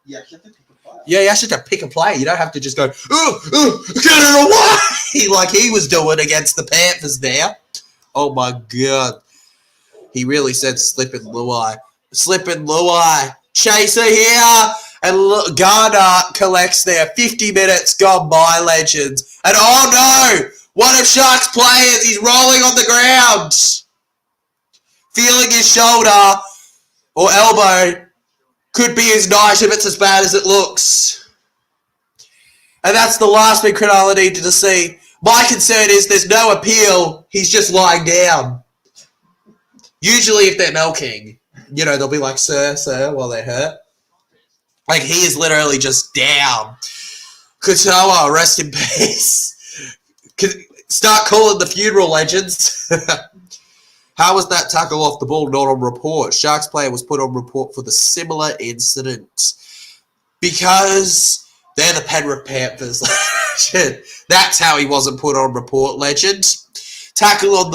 You actually have to pick a play. Yeah, you actually have to pick a play. You don't have to just go, get it away, like he was doing against the Panthers there. Oh, my God. He really said slipping Luai. Slipping Luai. Chaser here. And Garner collects there. 50 minutes gone by, legends. And oh, no. One of Sharks' players, he's rolling on the ground. Feeling his shoulder or elbow. Could be his knife if it's as bad as it looks. And that's the last thing Cronulla needed to see. My concern is there's no appeal. He's just lying down. Usually if they're milking, you know, they'll be like, sir, while they're hurt. Like, he is literally just down. Katoa, rest in peace. Start calling the funeral, legends. How was that tackle off the ball not on report? Sharks player was put on report for the similar incident. Because they're the Penrith Panthers. That's how he wasn't put on report, legend. Tackle off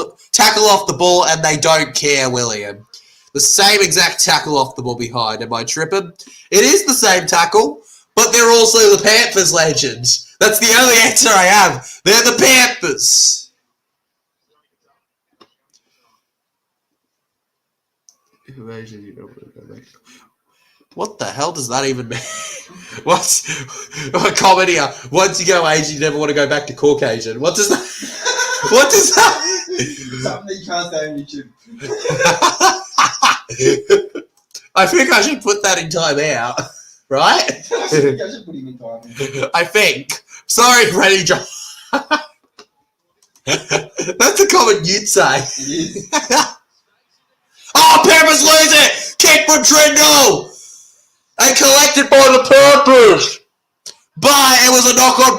the ball and they don't care, William. The same exact tackle off the ball behind. Am I tripping? It is the same tackle, but they're also the Panthers, legends. That's the only answer I have. They're the Panthers. What the hell does that even mean? What's a comment here? Once you go Asian, you never want to go back to Caucasian. What does that? What does that? Something that you can't say on YouTube. I think I should put that in timeout, right? I should put him in timeout. I think. Sorry, Freddie John. That's a comment you'd say. It is. Oh, Panthers lose it! Kick from Trindle! And collected by the Panthers! But it was a knock-on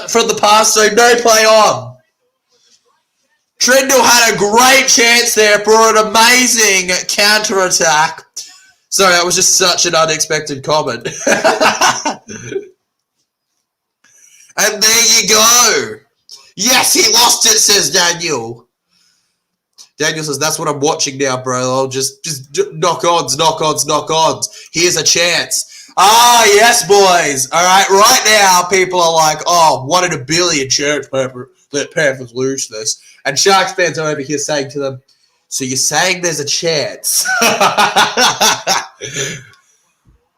from the pass, so no play on. Trindle had a great chance there for an amazing counter-attack. Sorry, that was just such an unexpected comment. And there you go. Yes, he lost it, says Daniel. Daniel says, that's what I'm watching now, bro. I'll just knock odds. Here's a chance. Ah, yes, boys. All right now, people are like, oh, 1 in a billion chance that Panthers lose this. And Sharks fans are over here saying to them, so you're saying there's a chance? A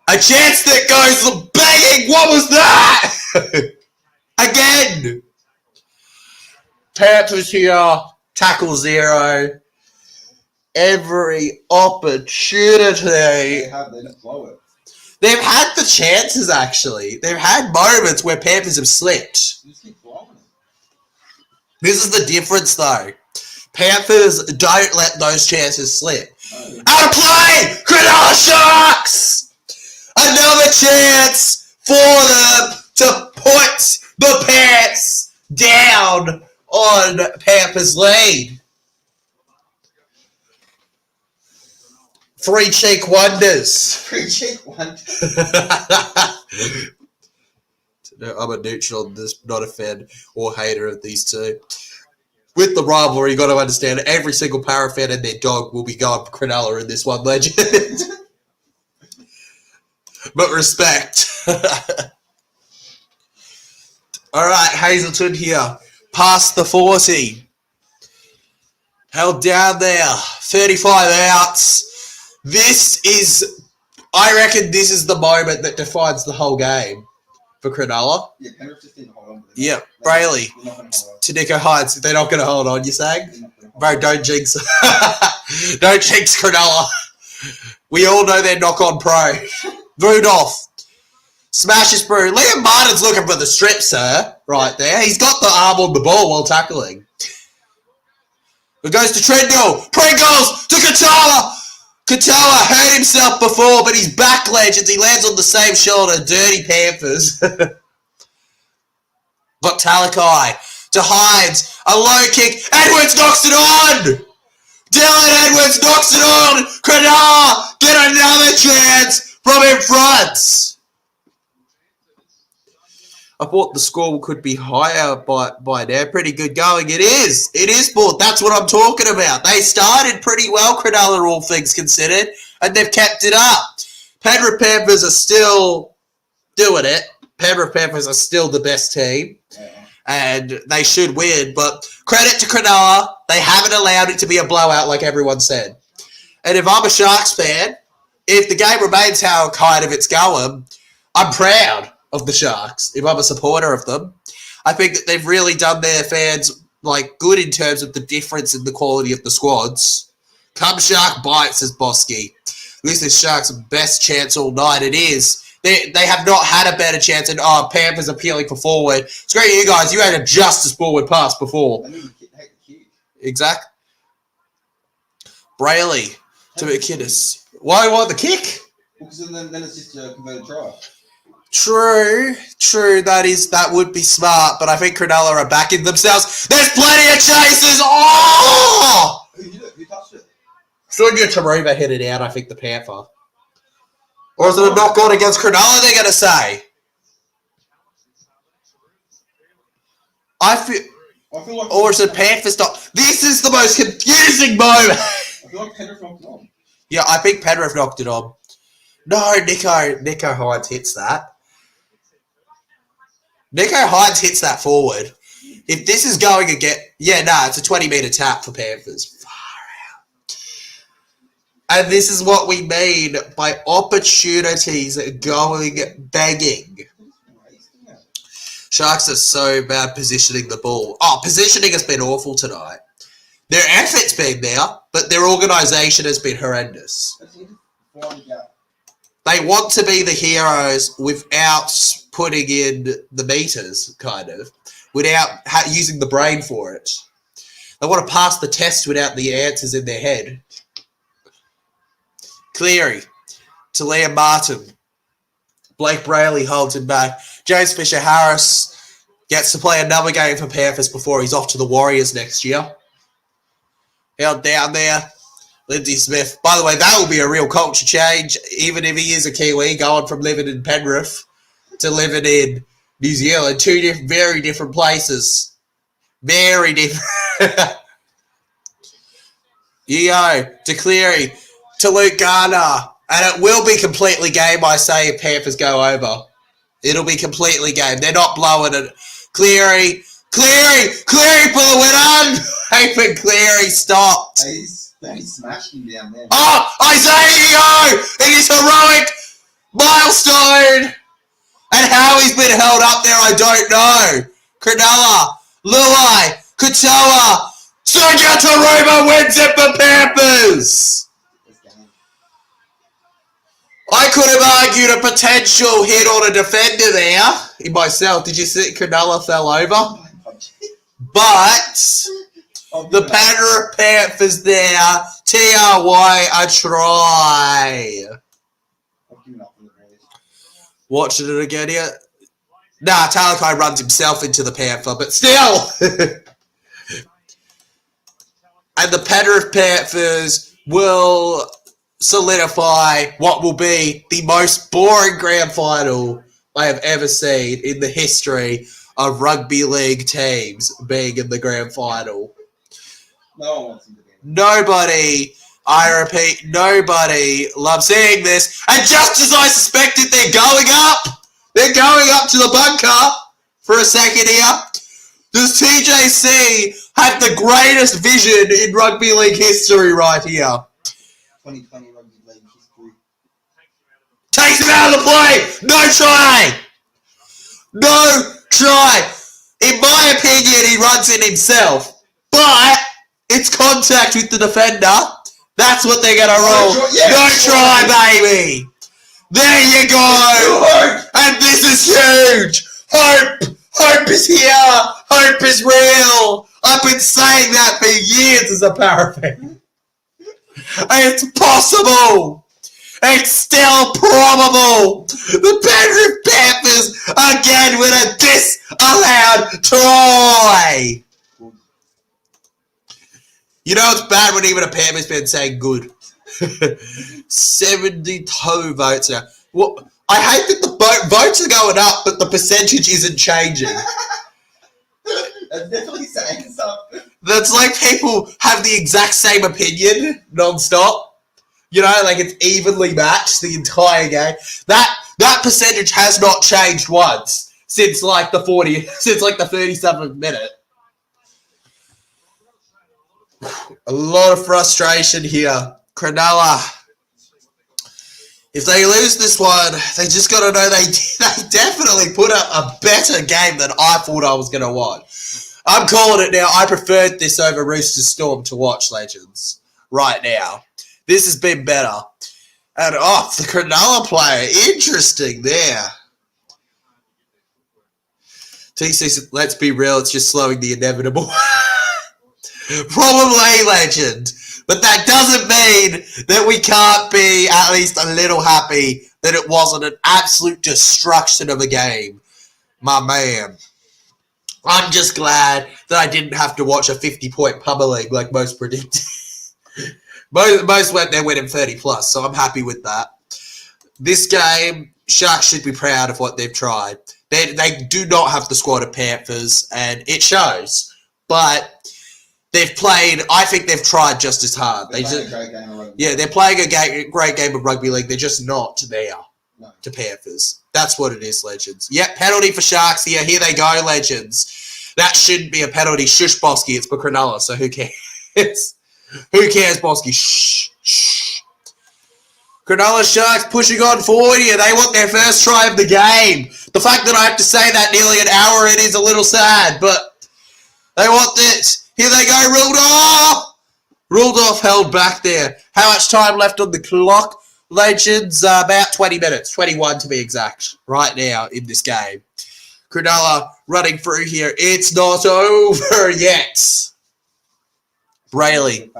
chance that goes banging. What was that? Again. Panthers here. Tackle 0. Every opportunity. They didn't blow it. They've had the chances, actually. They've had moments where Panthers have slipped. You just keep blowing it. This is the difference, though. Panthers don't let those chances slip. Oh. Out of play! Cronulla Sharks! Another chance for them to put the Pants down on Panthers' lead. Free cheek wonders. Free cheek wonders. I'm a neutral on this, not a fan or hater of these two. With the rivalry, you got to understand every single Para fan and their dog will be going for Cronulla in this one, legend. But respect. All right, Hazelton here. Past the 40. Held down there. 35 outs. I reckon this is the moment that defines the whole game for Cronulla. Yeah, Penrith just didn't hold on. Yeah, Brayley. They're not gonna hold on. To Nico Hines. They're not going to hold on, you saying? Bro, don't jinx. Don't jinx Cronulla. We all know they're knock-on pro. Rudolph. Smashes through. Liam Martin's looking for the strip, sir. Right there. He's got the arm on the ball while tackling. It goes to Trindle. Pringles to Katoa. Katoa hurt himself before, but he's back, legends. He lands on the same shoulder. Dirty Panthers. But Talakai to Hines. A low kick. Edwards knocks it on. Dylan Edwards knocks it on. Cronulla get another chance from in front. I thought the score could be higher by now. Pretty good going. It is. It is, Port. That's what I'm talking about. They started pretty well, Cronulla, all things considered, and they've kept it up. Penrith Panthers are still doing it. Penrith Panthers are still the best team, and they should win. But credit to Cronulla. They haven't allowed it to be a blowout like everyone said. And if I'm a Sharks fan, if the game remains how kind of it's going, I'm proud of the Sharks, if I'm a supporter of them. I think that they've really done their fans good in terms of the difference in the quality of the squads. Come Shark bites, says Bosky. This is Sharks' best chance all night. It is. They have not had a better chance, and Panthers appealing for forward. It's great you guys. You had a just as forward pass before. Exactly. Brayley to McInnes. Why the kick? Because then it's just a converted try. True. That would be smart, but I think Cronulla are backing themselves. There's plenty of chases. Oh! Who touched it? Sonia Taruba hit it out, I think, the Panther. Or is it a knock on against Cronulla, they're going to say? I feel like or is it Panthers not? This is the most confusing moment. I feel like Penrith knocked it on. Yeah, I think Penrith knocked it on. No, Nico Hines hits that. Nico Hines hits that forward. If this is going again... Yeah, it's a 20-metre tap for Panthers. Far out. And this is what we mean by opportunities going begging. Sharks are so bad positioning the ball. Positioning has been awful tonight. Their effort's been there, but their organisation has been horrendous. They want to be the heroes without putting in the meters, kind of, without using the brain for it. They want to pass the test without the answers in their head. Cleary to Liam Martin. Blake Brayley holds him back. James Fisher-Harris gets to play another game for Panthers before he's off to the Warriors next year. held down there. Lindsay Smith. By the way, that will be a real culture change, even if he is a Kiwi, going from living in Penrith to living in New Zealand. Two very different places. Very different. Yo, to Cleary, to Luke Garner. And it will be completely game, I say, if Panthers go over. It'll be completely game. They're not blowing it. Cleary for the winner! Nathan Cleary stopped. They smashed him down there. Oh, Isaiah! It is heroic milestone! And how he's been held up there, I don't know. Cronulla, Luai, Katoa, Sergio Taruba wins it for Panthers! I could have argued a potential hit on a defender there in myself. Did you see Cronulla fell over? But the Penrith Panthers there, TRY a try. Watching it again here. Nah, Talakai runs himself into the Panther, but still. And the Penrith Panthers will solidify what will be the most boring grand final I have ever seen in the history of rugby league teams being in the grand final. No one wants him to be. Nobody, I repeat, nobody loves seeing this. And just as I suspected, they're going up. They're going up to the bunker for a second here. Does TJC have the greatest vision in rugby league history right here? 2020 rugby league history. Takes him out of the play. No try. No try. In my opinion, he runs in himself. But it's contact with the defender. That's what they're going to roll. No try, baby. There you go. And this is huge. Hope is here. Hope is real. I've been saying that for years as a Parrot. It's possible. It's still probable. The Penrith Panthers again with a disallowed try. You know it's bad when even a Panthers fan saying good. 72 votes now. Well, I hate that the votes are going up, but the percentage isn't changing. That's definitely saying something. That's like people have the exact same opinion non-stop. You know, like it's evenly matched the entire game. That percentage has not changed once since like the 37th minute. A lot of frustration here. Cronulla. If they lose this one, they just got to know they definitely put up a better game than I thought I was going to watch. I'm calling it now. I preferred this over Roosters Storm to watch, legends, right now. This has been better. And off the Cronulla player. Interesting there. TC, let's be real, it's just slowing the inevitable. Probably, legend. But that doesn't mean that we can't be at least a little happy that it wasn't an absolute destruction of a game. My man. I'm just glad that I didn't have to watch a 50-point pummeling like most predicted. Most went there winning 30+, so I'm happy with that. This game, Sharks should be proud of what they've tried. They do not have the squad of Panthers, and it shows. But they've played, I think they've tried just as hard. They're playing a great game of rugby league. They're just not there to Panthers. That's what it is, legends. Yep, penalty for Sharks here. Here they go, legends. That shouldn't be a penalty. Shush, Bosky. It's for Cronulla, so who cares? Who cares, Bosky? Shh, shh. Cronulla Sharks pushing on forward here. They want their first try of the game. The fact that I have to say that nearly an hour in is a little sad, but they want this. Here they go, Rudolph. Rudolph held back there. How much time left on the clock? Legends, about 20 minutes. 21 to be exact, right now in this game. Cronulla running through here. It's not over yet. Brayley.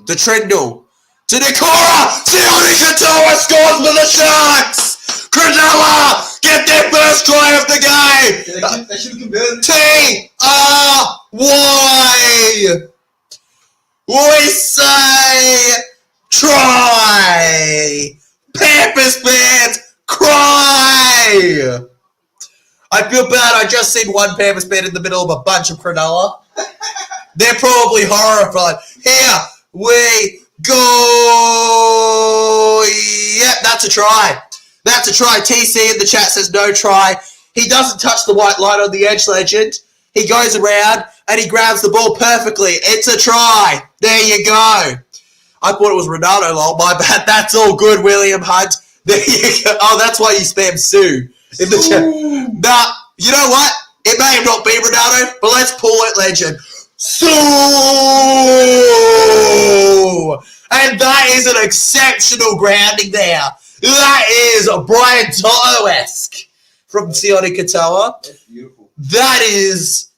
The Trindle. To Nikora! Sione Katoa scores for the Sharks! Cronulla get their first try of the game! They should have converted. T-R-Y! We say try. Panthers fans, cry. I feel bad. I just seen one Panthers fan in the middle of a bunch of Cronulla. They're probably horrified. Here we go. Yep, that's a try. That's a try. TC in the chat says no try. He doesn't touch the white line on the edge, legend. He goes around and he grabs the ball perfectly. It's a try. There you go. I thought it was Ronaldo, lol. My bad. That's all good, William Hunt. There you go. Oh, that's why you spam Sue in the chat. Nah, you know what? It may have not been Ronaldo, but let's pull it, legend. Sue! And that is an exceptional grounding there. That is Brian Toto-esque from Sione Katoa. That's beautiful. That is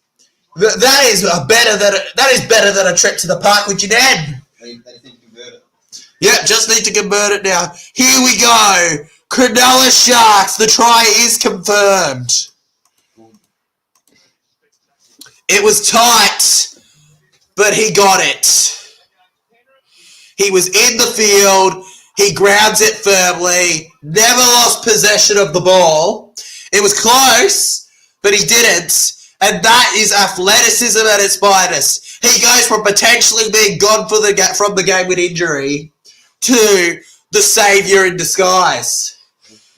better than a trip to the park with your dad. They need to convert it. Yep, just need to convert it now. Here we go. Cronulla Sharks. The try is confirmed. It was tight, but he got it. He was in the field. He grounds it firmly. Never lost possession of the ball. It was close, but he didn't. And that is athleticism at its finest. He goes from potentially being gone from the game with injury to the saviour in disguise.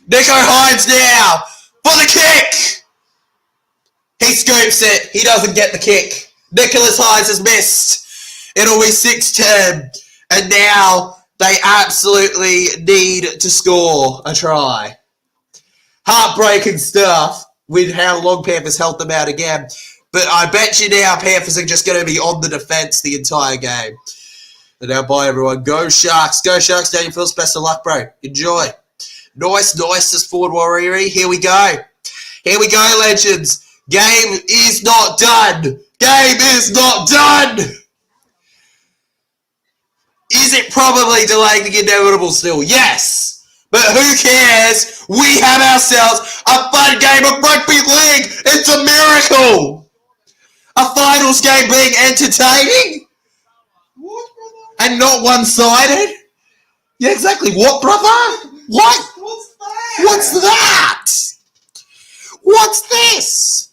Nico Hines now for the kick. He scoops it. He doesn't get the kick. Nicholas Hines has missed. It'll be 6-10. And now they absolutely need to score a try. Heartbreaking stuff with how long Panthers held them out again. But I bet you now Panthers are just going to be on the defence the entire game. And now bye everyone. Go Sharks. Go Sharks. Daniel Phillips. Best of luck, bro. Enjoy. Nice, says Ford Warrior. Here we go. Here we go, legends. Game is not done. Game is not done. Is it probably delaying the inevitable still? Yes. But who cares? We have ourselves a fun game of rugby league. It's a miracle. A finals game being entertaining and not one-sided. Yeah, exactly. What, brother? What? What's that? What's that? What's this?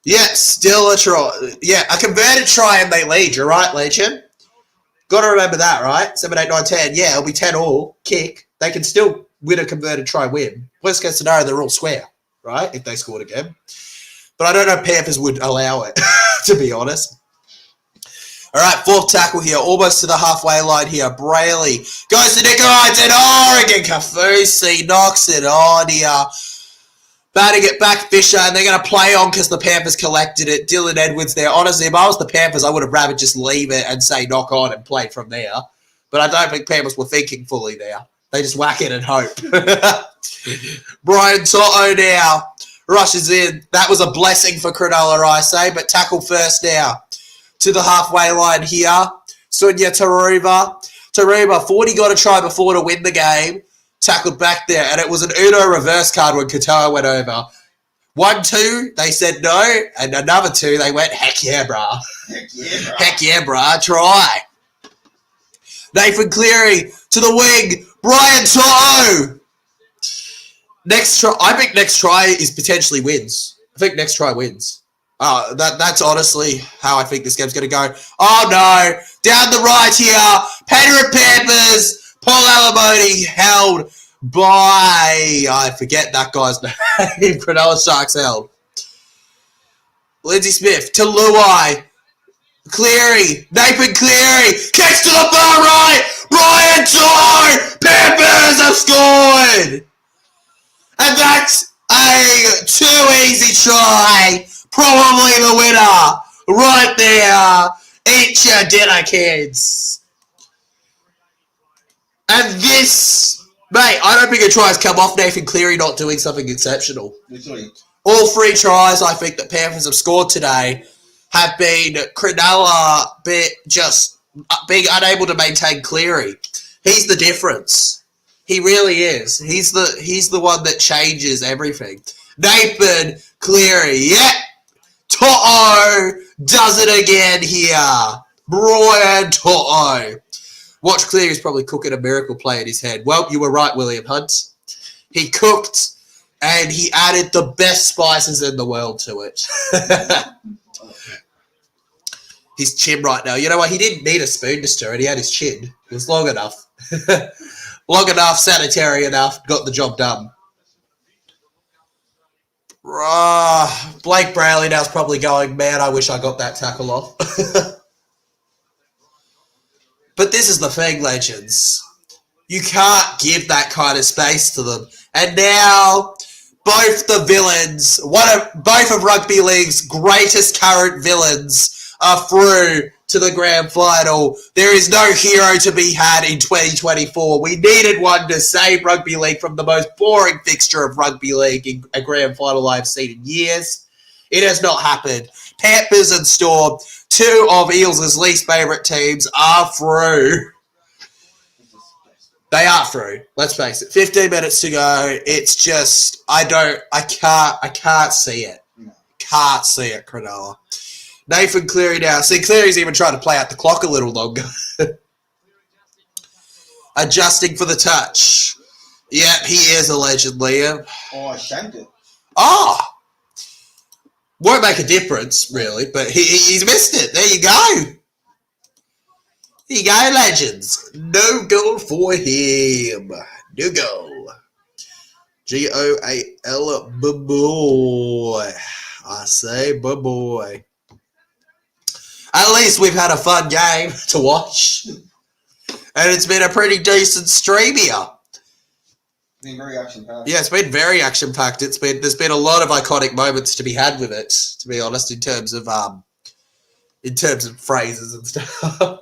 Yeah, still a try. Yeah, a converted try and they lead. You're right, Legend. Got to remember that, right? 7, 8, 9, 10. Yeah, it'll be 10 all. Kick. They can still win a converted try win. Worst case scenario, they're all square, right? If they scored again. But I don't know if Panthers would allow it, to be honest. All right, fourth tackle here. Almost to the halfway line here. Brayley goes to Nico Hines in Oregon. Kafusi knocks it on here. Batting it back, Fisher, and they're going to play on because the Panthers collected it. Dylan Edwards there. Honestly, if I was the Panthers, I would have rather just leave it and say knock on and play from there. But I don't think Panthers were thinking fully there. They just whack it and hope. Brian Toto now rushes in. That was a blessing for Cronulla, I say, but tackle first now to the halfway line here. Sunya Taruva. Taruva, 40 got a try before to win the game. Tackled back there, and it was an Uno reverse card when Katoa went over. 1-2, they said no, and another 2, they went, heck yeah, brah. Heck yeah, bro. Heck yeah, brah, try. Nathan Cleary to the wing. Brian Toto. Next try, I think next try is potentially wins. I think next try wins. That's honestly how I think this game's going to go. Oh, no. Down the right here. Penrith Panthers. Paul Alamoni held by, I forget that guy's name. Cronulla Sharks held. Lindsay Smith to Luai. Cleary. Nathan Cleary. Kicks to the far right. Brian Toto. Panthers have scored. And that's a too easy try. Probably the winner. Right there. Eat your dinner, kids. And this, mate, I don't think a try has come off Nathan Cleary not doing something exceptional. Literally. All 3 tries I think that Panthers have scored today have been Cronulla just being unable to maintain Cleary. He's the difference. He really is. He's the one that changes everything. Nathan Cleary, yeah. Toto does it again here. Brian Toto. Watch Cleary's probably cooking a miracle play in his head. Well, you were right, William Hunt. He cooked, and he added the best spices in the world to it. His chin right now. You know what? He didn't need a spoon to stir it. He had his chin. It was long enough. Long enough, sanitary enough, got the job done. Blake Brayley now's probably going, man, I wish I got that tackle off. But this is the thing, legends. You can't give that kind of space to them. And now, both the villains, both of rugby league's greatest current villains are through to the grand final. There is no hero to be had in 2024. We needed one to save rugby league from the most boring fixture of rugby league in a grand final I've seen in years. It has not happened. Panthers and Storm, two of Eels' least favourite teams, are through. They are through. Let's face it. 15 minutes to go. It's just, I can't see it. Can't see it, Cronulla. Nathan Cleary now. See, Cleary's even trying to play out the clock a little longer. Adjusting for the touch. Yep, he is a legend, Liam. Oh, I shanked it. Oh! Won't make a difference, really, but he's missed it. There you go. There you go, legends. No goal for him. No goal. Goal, boy. I say, boy. At least we've had a fun game to watch. And it's been a pretty decent stream here. It's been very action-packed. Yeah, it's been very action-packed. There's been a lot of iconic moments to be had with it, to be honest, in terms of phrases and stuff.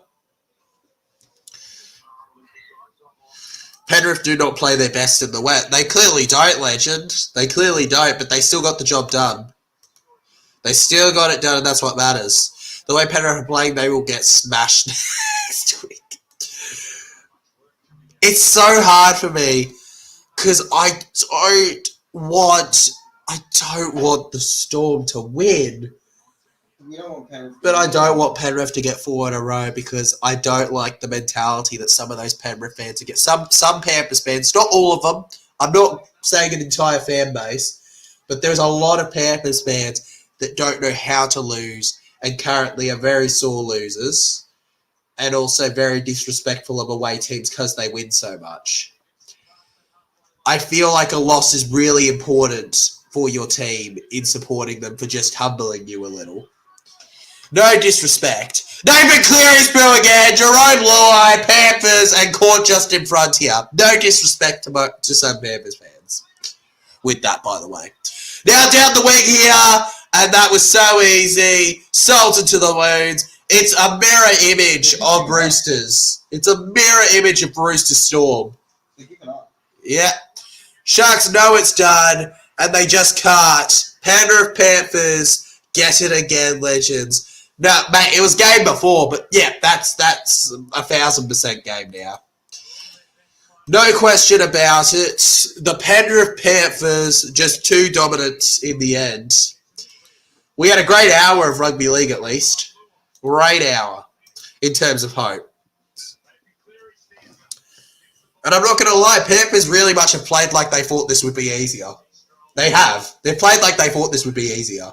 Penrith do not play their best in the wet. They clearly don't, legend. They clearly don't, but they still got the job done. They still got it done, and that's what matters. The way Penrith are playing, they will get smashed next week. It's so hard for me because I don't want the Storm to win. You don't want Penrith, but I don't want Penrith to get 4 in a row because I don't like the mentality that some of those Penrith fans get. Some Panthers fans, not all of them. I'm not saying an entire fan base, but there's a lot of Panthers fans that don't know how to lose and currently are very sore losers and also very disrespectful of away teams because they win so much. I feel like a loss is really important for your team in supporting them for just humbling you a little. No disrespect. David Cleary's through again. Jerome Luai, Panthers, and Court just in front here. No disrespect to some Panthers fans. With that, by the way. Now down the wing here, and that was so easy. Salt into the wounds. It's a mirror image of Roosters. It's a mirror image of Roosters Storm. Yeah. Sharks know it's done, and they just can't. Penrith Panthers get it again, legends. No, mate, it was game before, but yeah, that's 1,000% game now. No question about it. The Penrith Panthers just too dominant in the end. We had a great hour of rugby league, at least. Great hour in terms of hope. And I'm not going to lie, Panthers really much have played like they thought this would be easier. They have. They've played like they thought this would be easier.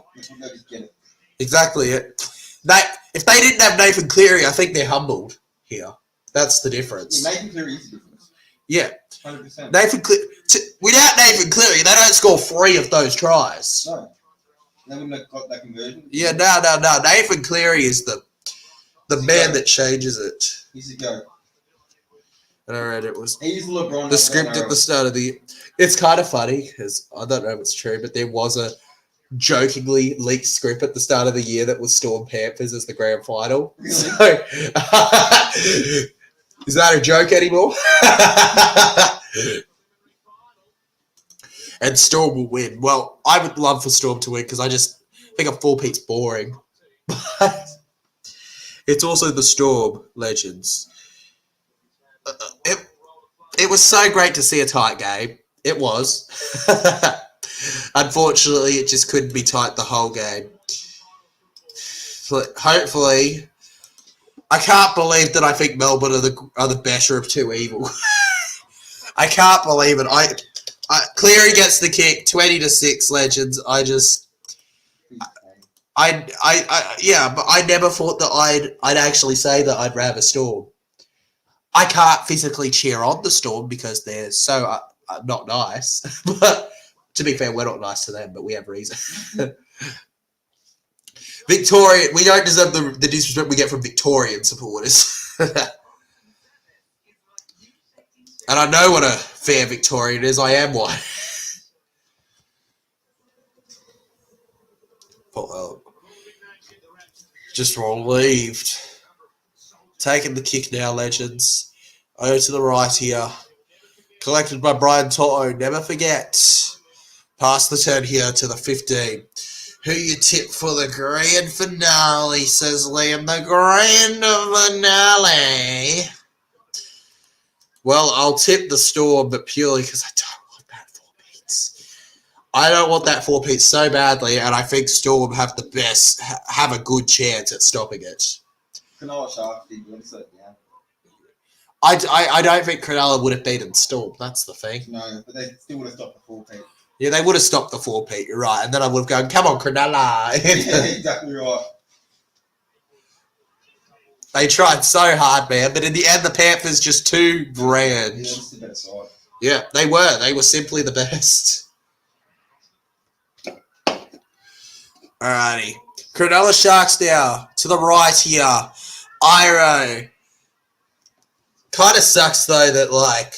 Exactly it. If they didn't have Nathan Cleary, I think they're humbled here. That's the difference. Yeah, Nathan Cleary is the difference. Yeah. 100%. Without Nathan Cleary, they don't score 3 of those tries. No. They wouldn't have got that conversion. Yeah, no. Nathan Cleary is the man that changes it. He's a go. And I read it was He's LeBron. the script at the start of the. It's kind of funny because I don't know if it's true, but there was a jokingly leaked script at the start of the year that was Storm Panthers as the grand final. Really? So, is that a joke anymore? And Storm will win. Well, I would love for Storm to win because I just think a 4-peat's boring. But it's also the Storm, legends. It was so great to see a tight game. It was. Unfortunately, it just couldn't be tight the whole game. Hopefully, I can't believe that I think Melbourne are the better of two evil. I can't believe it. Cleary gets the kick, 20-6, Legends. Yeah, but I never thought that I'd actually say that I'd rather Storm. I can't physically cheer on the Storm because they're so not nice. But to be fair, we're not nice to them, but we have reason. Victoria, we don't deserve the disrespect we get from Victorian supporters. And I know what a fair Victorian is. I am one. Just relieved. Taking the kick now, Legends. Over to the right here. Collected by Brian Toto. Never forget. Pass the turn here to the 15. Who you tip for the grand finale, says Liam. The grand finale. Well, I'll tip the Storm, but purely because I don't want that 4-peats. I don't want that 4-peats so badly, and I think Storm have a good chance at stopping it. Cronulla Sharks did win, so yeah. I don't think Cronulla would have beaten Storm. That's the thing. No, but they still would have stopped the 4-peat. Yeah, they would have stopped the 4-peat, you're right. And then I would have gone, come on, Cronulla. Yeah, exactly right. They tried so hard, man. But in the end, the Panthers just too grand. Yeah, just the better side. Yeah, they were. They were simply the best. Alrighty. Cronulla Sharks now. To the right here. Iro. Kind of sucks, though, that, like,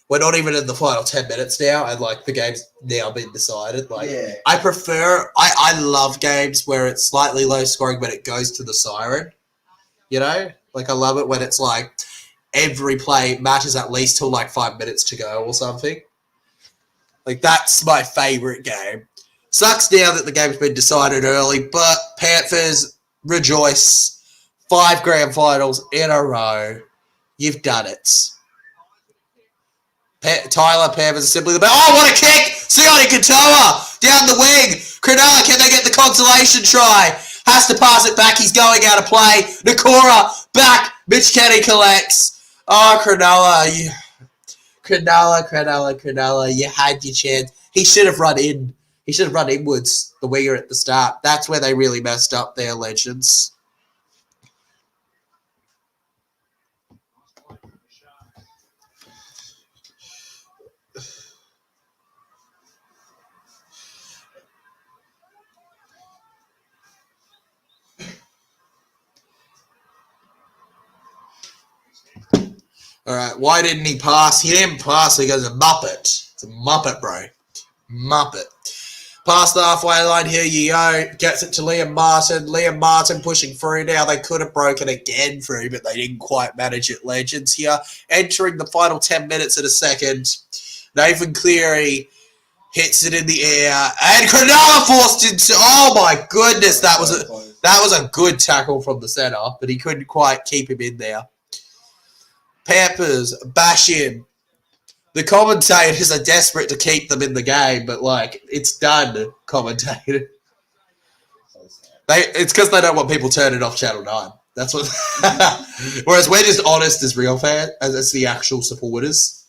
we're not even in the final 10 minutes now, and, like, the game's now been decided. Like, yeah. I love games where it's slightly low scoring, but it goes to the siren. You know? Like, I love it when it's, like, every play matters at least till, like, 5 minutes to go or something. Like, that's my favourite game. Sucks now that the game's been decided early, but Panthers, rejoice. 5 grand finals in a row. You've done it. Tyler Panthers is simply the best. Oh, what a kick! Sione Katoa down the wing. Cronulla, can they get the consolation try? Has to pass it back. He's going out of play. Nakora back. Mitch Kenny collects. Oh, Cronulla. Cronulla. You had your chance. He should have run in. He should have run inwards, the winger at the start. That's where they really messed up their Legends. All right, why didn't he pass? He didn't pass because of Muppet. It's a Muppet, bro. Muppet. Past the halfway line, here you go. Gets it to Liam Martin. Liam Martin pushing through now. They could have broken again through, but they didn't quite manage it. Legends here. Entering the final 10 minutes in a second. Nathan Cleary hits it in the air. And Cronulla forced into... Oh, my goodness. That was a good tackle from the centre, but he couldn't quite keep him in there. Panthers bash in. The commentators are desperate to keep them in the game, but, like, it's done, commentator. It's because they don't want people turning off Channel 9. That's what... Whereas we're just honest as real fans, as the actual supporters.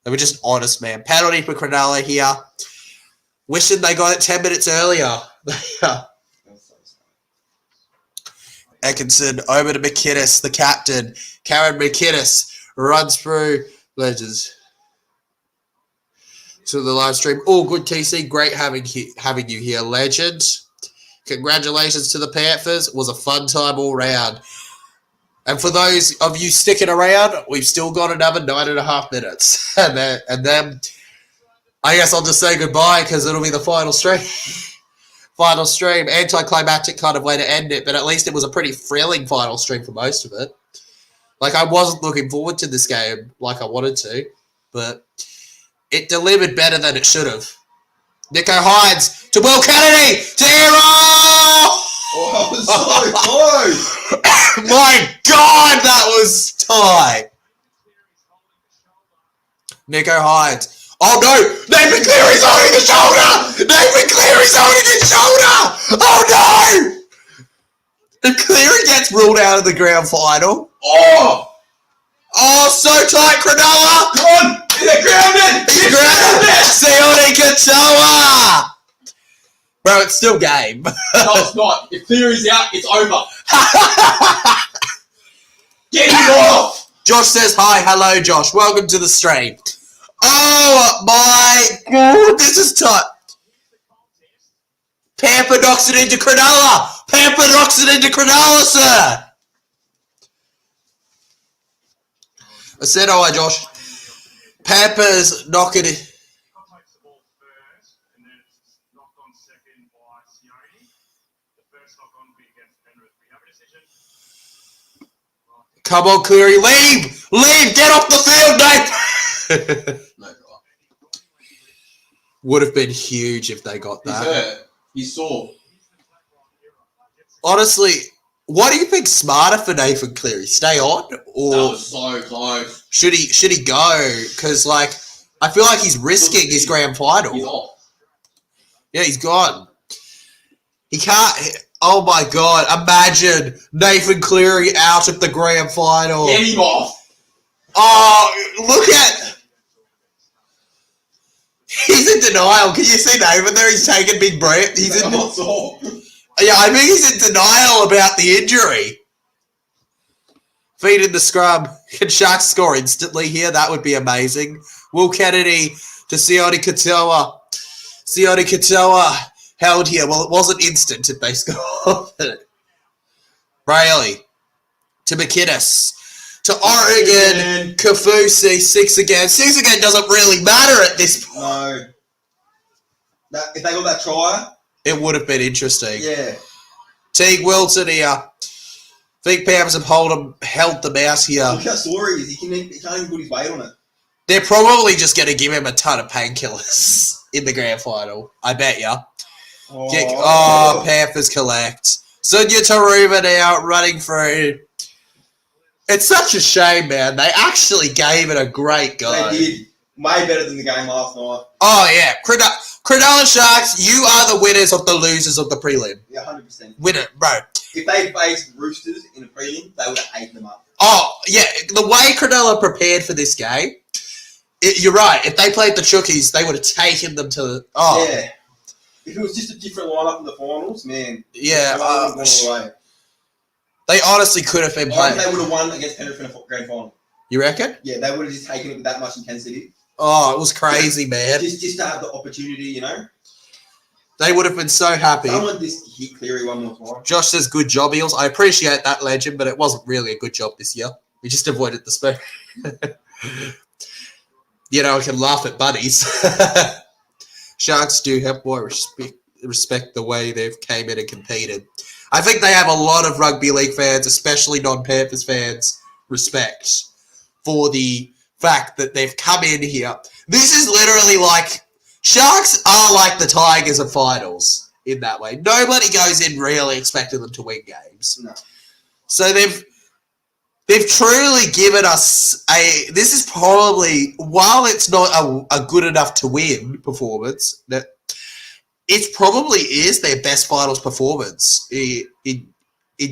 And we're just honest, man. Penalty for Cronulla here. Wishing they got it 10 minutes earlier. Atkinson over to McInnes, the captain. Karen McInnes runs through Legends to the live stream. Oh, good TC. Great having you here, Legend. Congratulations to the Panthers. It was a fun time all round. And for those of you sticking around, we've still got another 9.5 minutes. And then I guess I'll just say goodbye because it'll be the final stream. Final stream. Anticlimactic kind of way to end it, but at least it was a pretty thrilling final stream for most of it. Like, I wasn't looking forward to this game like I wanted to, but it delivered better than it should have. Nico Hines to Will Kennedy to Hero! Oh, that was so close! My God, that was tight. Nico Hines. Oh no! Nathan Cleary's holding the shoulder! Nathan Cleary's holding his shoulder! Oh no! If Cleary gets ruled out of the grand final. Oh! Oh, so tight, Cronulla! Come on! He's grounded! He's grounded! Sione Katoa! Bro, it's still game. No, it's not. If Cleary's out, it's over. Get him off! Josh says hi. Hello, Josh. Welcome to the stream. Oh, my God. This is tight. Pamper knocks it into Cronulla. Pamper knocks it into Cronulla, sir. I said, oh, hi, Josh. Pampers knock it in. Takes the ball first, and then it's knocked on second by Sione. The first knock on will be against Penrith. We have a decision. Come on, Cleary. Leave! Leave! Get off the field, Nate! No, God. Would have been huge if they got He's that. hurt. He's sore. Honestly, what do you think smarter for Nathan Cleary? Stay on? That Or was so close. should he go? Because, like, I feel like he's risking his grand final. He's off. Yeah, he's gone. He can't... Oh, my God. Imagine Nathan Cleary out of the grand final. Get him off. Oh, look at... He's in denial. Can you see Nathan there? He's taking big breath. He's I'm in... not sore. Yeah, I think he's in denial about the injury. Feed in the scrum. Can Sharks score instantly here? That would be amazing. Will Kennedy to Sione Katoa. Sione Katoa held here. Well, it wasn't instant if they scored. Brayley to McInnes. To Oregon. Kafusi. 6 again. 6 again doesn't really matter at this point. No. If they got that try, It would have been interesting. yeah. Teague Wilton here. Think Panthers have held them out here. Look how sore he is. He can't even put his weight on it. They're probably just going to give him a ton of painkillers in the grand final. I bet ya. Panthers collect. Sunya Taruva now running through. It's such a shame, man. They actually gave it a great go. They did. Way better than the game last night. Oh, yeah. Cronulla Sharks, you are the winners of the losers of the prelim. Yeah, 100%. Winner, bro. If they faced Roosters in a prelim, they would have ate them up. Oh, yeah. The way Cronulla prepared for this game, you're right. If they played the Chookies, they would have taken them to the... Oh, Yeah. If it was just a different lineup in the finals, man. yeah. They would have gone away. They honestly could have been I reckon playing. they would have won against Penrith in a grand final. You reckon? Yeah, they would have just taken it with that much intensity. Oh, it was crazy, man. Just to have the opportunity, you know? They would have been so happy. Someone just hit Cleary one more time. Josh says, good job, Eels. I appreciate that, legend, but it wasn't really a good job this year. We just avoided the spoon. You know, I can laugh at buddies. Sharks do have more respect the way they've came in and competed. I think they have a lot of rugby league fans, especially non-Panthers fans, respect for the fact that they've come in here. This is literally like... Sharks are like the Tigers of finals in that way. Nobody goes in really expecting them to win games. No. So they've truly given us a... This is probably, while it's not a good enough to win performance, that it probably is their best finals performance in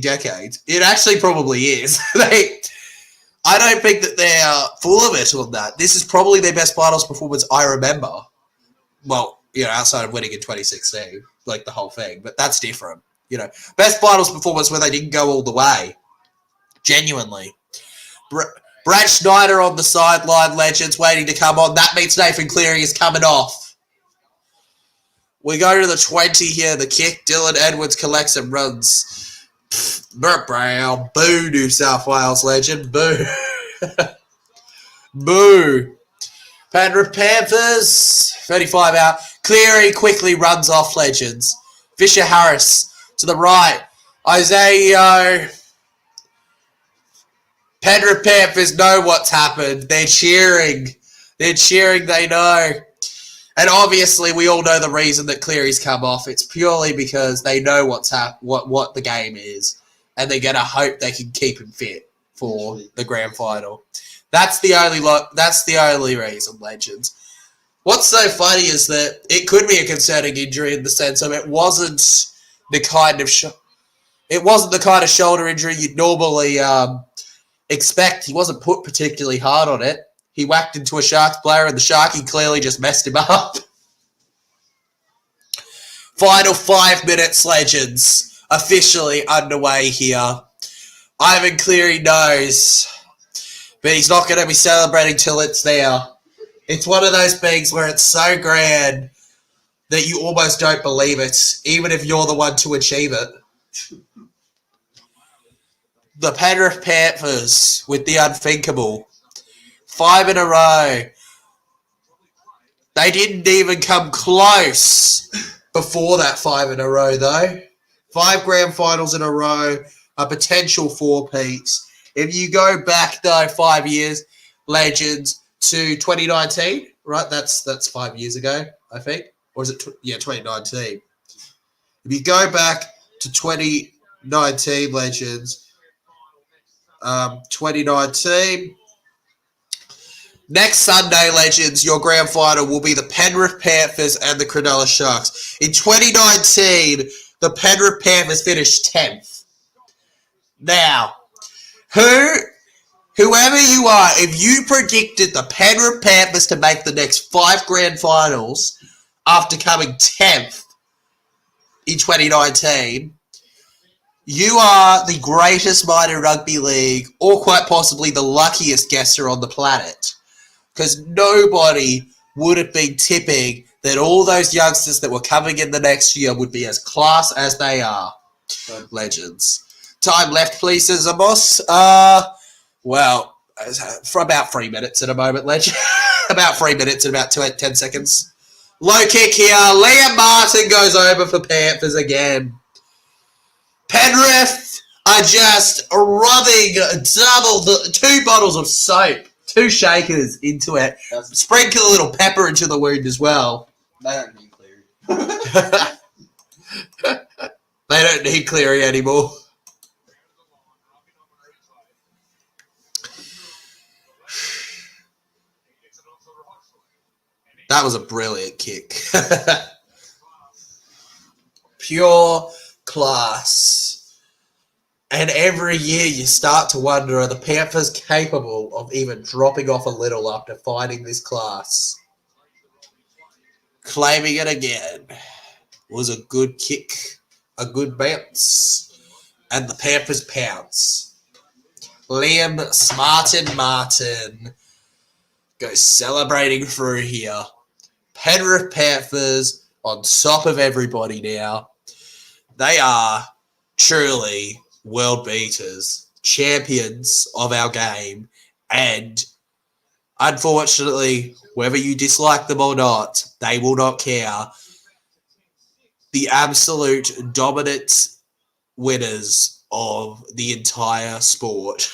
decades. It actually probably is. I don't think that they're full of it on that. This is probably their best finals performance I remember. Well, you know, outside of winning in 2016, like the whole thing. But that's different. You know, best finals performance where they didn't go all the way. Genuinely. Brad Schneider on the sideline, legends waiting to come on. That means Nathan Cleary is coming off. We go to the 20 here. The kick. Dylan Edwards collects and runs. Burt Brown. Boo, New South Wales legend. Boo. Boo. Penrith Panthers. 35 out. Cleary quickly runs off legends. Fisher Harris to the right. Isaiah. Penrith Panthers know what's happened. They're cheering. They're cheering, they know. And obviously, we all know the reason that Cleary's come off. It's purely because they know what the game is. And they're going to hope they can keep him fit for the grand final. That's the only reason, legends. What's so funny is that it could be a concerning injury in the sense of it wasn't the kind of It wasn't the kind of shoulder injury you'd normally expect. He wasn't put particularly hard on it. He whacked into a Sharks player, and the Sharky clearly just messed him up. Final 5 minutes, legends, officially underway here. Ivan Cleary knows, but he's not going to be celebrating till it's there. It's one of those things where it's so grand that you almost don't believe it, even if you're the one to achieve it. The Penrith Panthers with the unthinkable. 5 in a row. They didn't even come close before that 5 in a row, though. 5 grand finals in a row, a potential 4-peats. If you go back, though, 5 years, legends, to 2019, right? That's 5 years ago, I think. Or is it? 2019. If you go back to 2019, legends, 2019. Next Sunday, legends, your grand final will be the Penrith Panthers and the Cronulla Sharks. In 2019, the Penrith Panthers finished 10th. Now, whoever you are, if you predicted the Penrith Panthers to make the next 5 grand finals after coming 10th in 2019, you are the greatest mind in rugby league, or quite possibly the luckiest guesser on the planet. Because nobody would have been tipping that all those youngsters that were coming in the next year would be as class as they are. Legends. Time left, please, says Amos. Well, for about 3 minutes at a moment, legend. About 3 minutes and about 10 seconds. Low kick here. Liam Martin goes over for Panthers again. Penrith are just rubbing 2 bottles of soap, 2 shakers into it. Sprinkle a little pepper into the wound as well. They don't need Cleary. They don't need Cleary anymore. That was a brilliant kick. Pure class. And every year you start to wonder, are the Panthers capable of even dropping off a little after finding this class? Claiming it again. Was a good kick, a good bounce, and the Panthers pounce. Liam Martin goes celebrating through here. Penrith Panthers on top of everybody now. They are truly world beaters, champions of our game, and unfortunately, whether you dislike them or not, they will not care. The absolute dominant winners of the entire sport.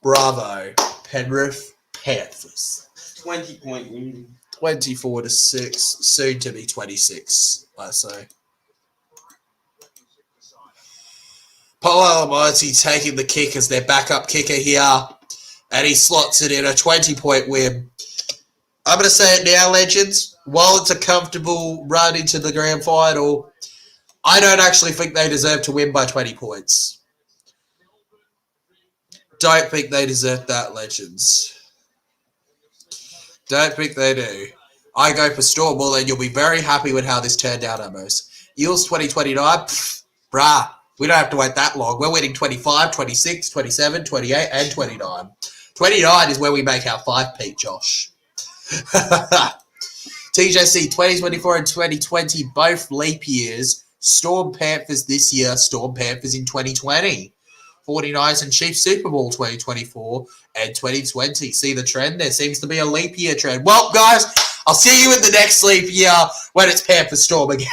Bravo, Penrith Panthers. 20-point win. 24-6, soon to be 26, I say. Paul Almighty taking the kick as their backup kicker here, and he slots it in, a 20-point win. I'm going to say it now, legends. While it's a comfortable run into the grand final, I don't actually think they deserve to win by 20 points. Don't think they deserve that, legends. Don't think they do. I go for Storm, well, then you'll be very happy with how this turned out, Amos. Eels 2029, bruh, we don't have to wait that long. We're winning 25, 26, 27, 28, and 29. 29 is where we make our 5-peat, Josh. TJC 2024 and 2020, both leap years. Storm Panthers this year, Storm Panthers in 2020. 49ers and Chiefs Super Bowl 2024 and 2020. See the trend? There seems to be a leap year trend. Well, guys, I'll see you in the next leap year when it's Panthers Storm again.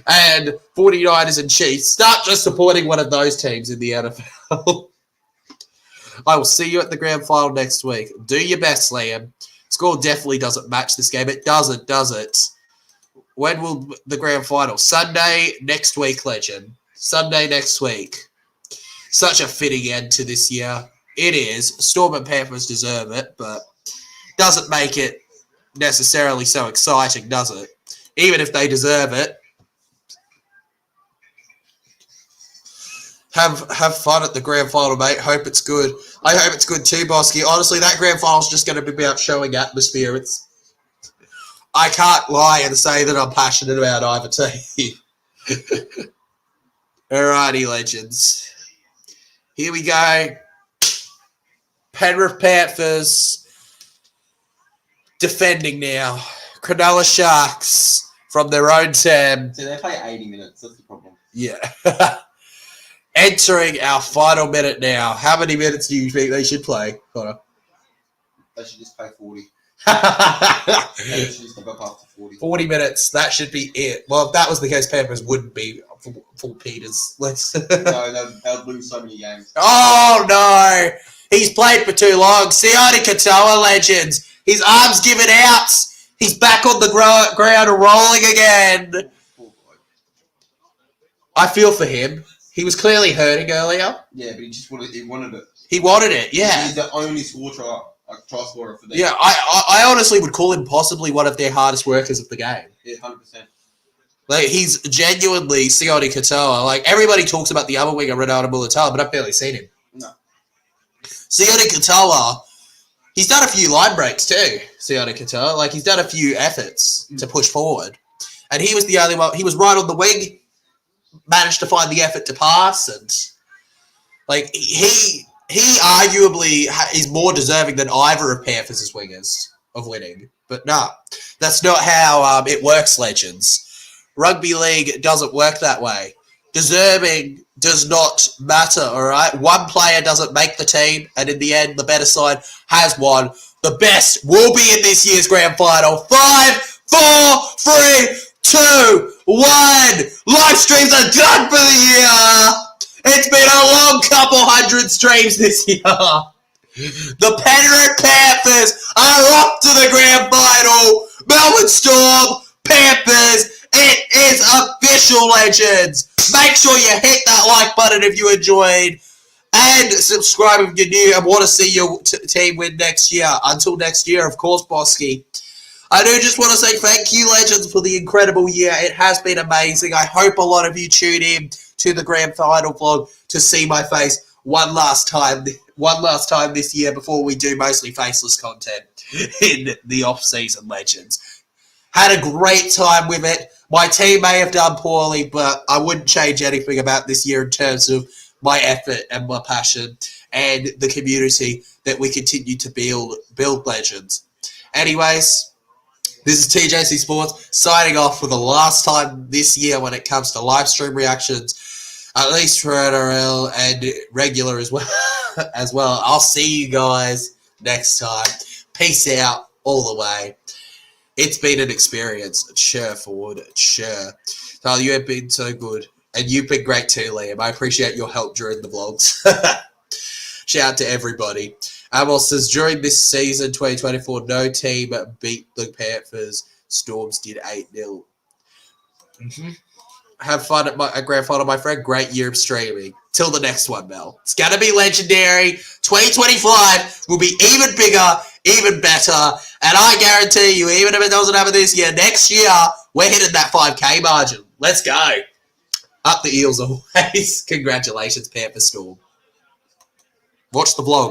And 49ers and Chiefs. Start just supporting one of those teams in the NFL. I will see you at the grand final next week. Do your best, Liam. Score definitely doesn't match this game. It doesn't, does it? When will the grand final? Sunday next week, legend. Sunday next week. Such a fitting end to this year. It is. Storm and Panthers deserve it, but doesn't make it necessarily so exciting, does it? even if they deserve it. Have fun at the grand final, mate. Hope it's good. I hope it's good too, Bosky. Honestly, that grand final's just going to be about showing atmosphere. I can't lie and say that I'm passionate about either team. Alrighty, legends. Here we go. Penrith Panthers defending now. Cronulla Sharks from their own team. So they play 80 minutes. That's the problem. Yeah. Entering our final minute now. How many minutes do you think they should play, Connor? They should just play 40. They They should just go up after 40. 40 minutes. That should be it. Well, if that was the case, Panthers wouldn't be full Peters. Let's. No, they'll lose so many games. Oh no! He's played for too long. Sione Katoa, legends. His arm's given out. He's back on the ground and rolling again. I feel for him. He was clearly hurting earlier. Yeah, but he wanted it. He wanted it, yeah. He's the only try scorer for them. Yeah, I honestly would call him possibly one of their hardest workers of the game. Yeah, 100%. Like, he's genuinely Sione Katoa. Like, everybody talks about the other winger, Ronaldo Mulatalo, but I've barely seen him. No. Sione Katoa, he's done a few line breaks too, Sione Katoa. Like, he's done a few efforts to push forward. And he was the only one. He was right on the wing, managed to find the effort to pass, and like he arguably is more deserving than either of Panthers' wingers of winning. But no, that's not how it works, legends. Rugby league doesn't work that way. Deserving does not matter, all right? One player doesn't make the team, and in the end, the better side has won. The best will be in this year's grand final. 5, 4, 3, 2, 1. Live streams are done for the year. It's been a long couple hundred streams this year. The Penrith Panthers are off to the grand final. Melbourne Storm, Panthers. It is official, legends. Make sure you hit that like button if you enjoyed. And subscribe if you're new and want to see your team win next year. Until next year, of course, Bosky. I do just want to say thank you, legends, for the incredible year. It has been amazing. I hope a lot of you tune in to the grand final vlog to see my face one last time this year before we do mostly faceless content in the off-season, legends. Had a great time with it. My team may have done poorly, but I wouldn't change anything about this year in terms of my effort and my passion and the community that we continue to build, legends. Anyways, this is TJC Sports signing off for the last time this year when it comes to live stream reactions, at least for NRL and regular as well. I'll see you guys next time. Peace out all the way. It's been an experience. Cheer forward. Cheer. Tyler, you have been so good. And you've been great too, Liam. I appreciate your help during the vlogs. Shout out to everybody. Amos says, during this season, 2024, no team beat the Panthers. Storms did 8-0. Have fun at grand final, my friend. Great year of streaming. Till the next one, Mel. It's going to be legendary. 2025 will be even bigger, even better. And I guarantee you, even if it doesn't happen this year, next year, we're hitting that 5K margin. Let's go. Up the Eels always. Congratulations, Panther Storm. Watch the vlog.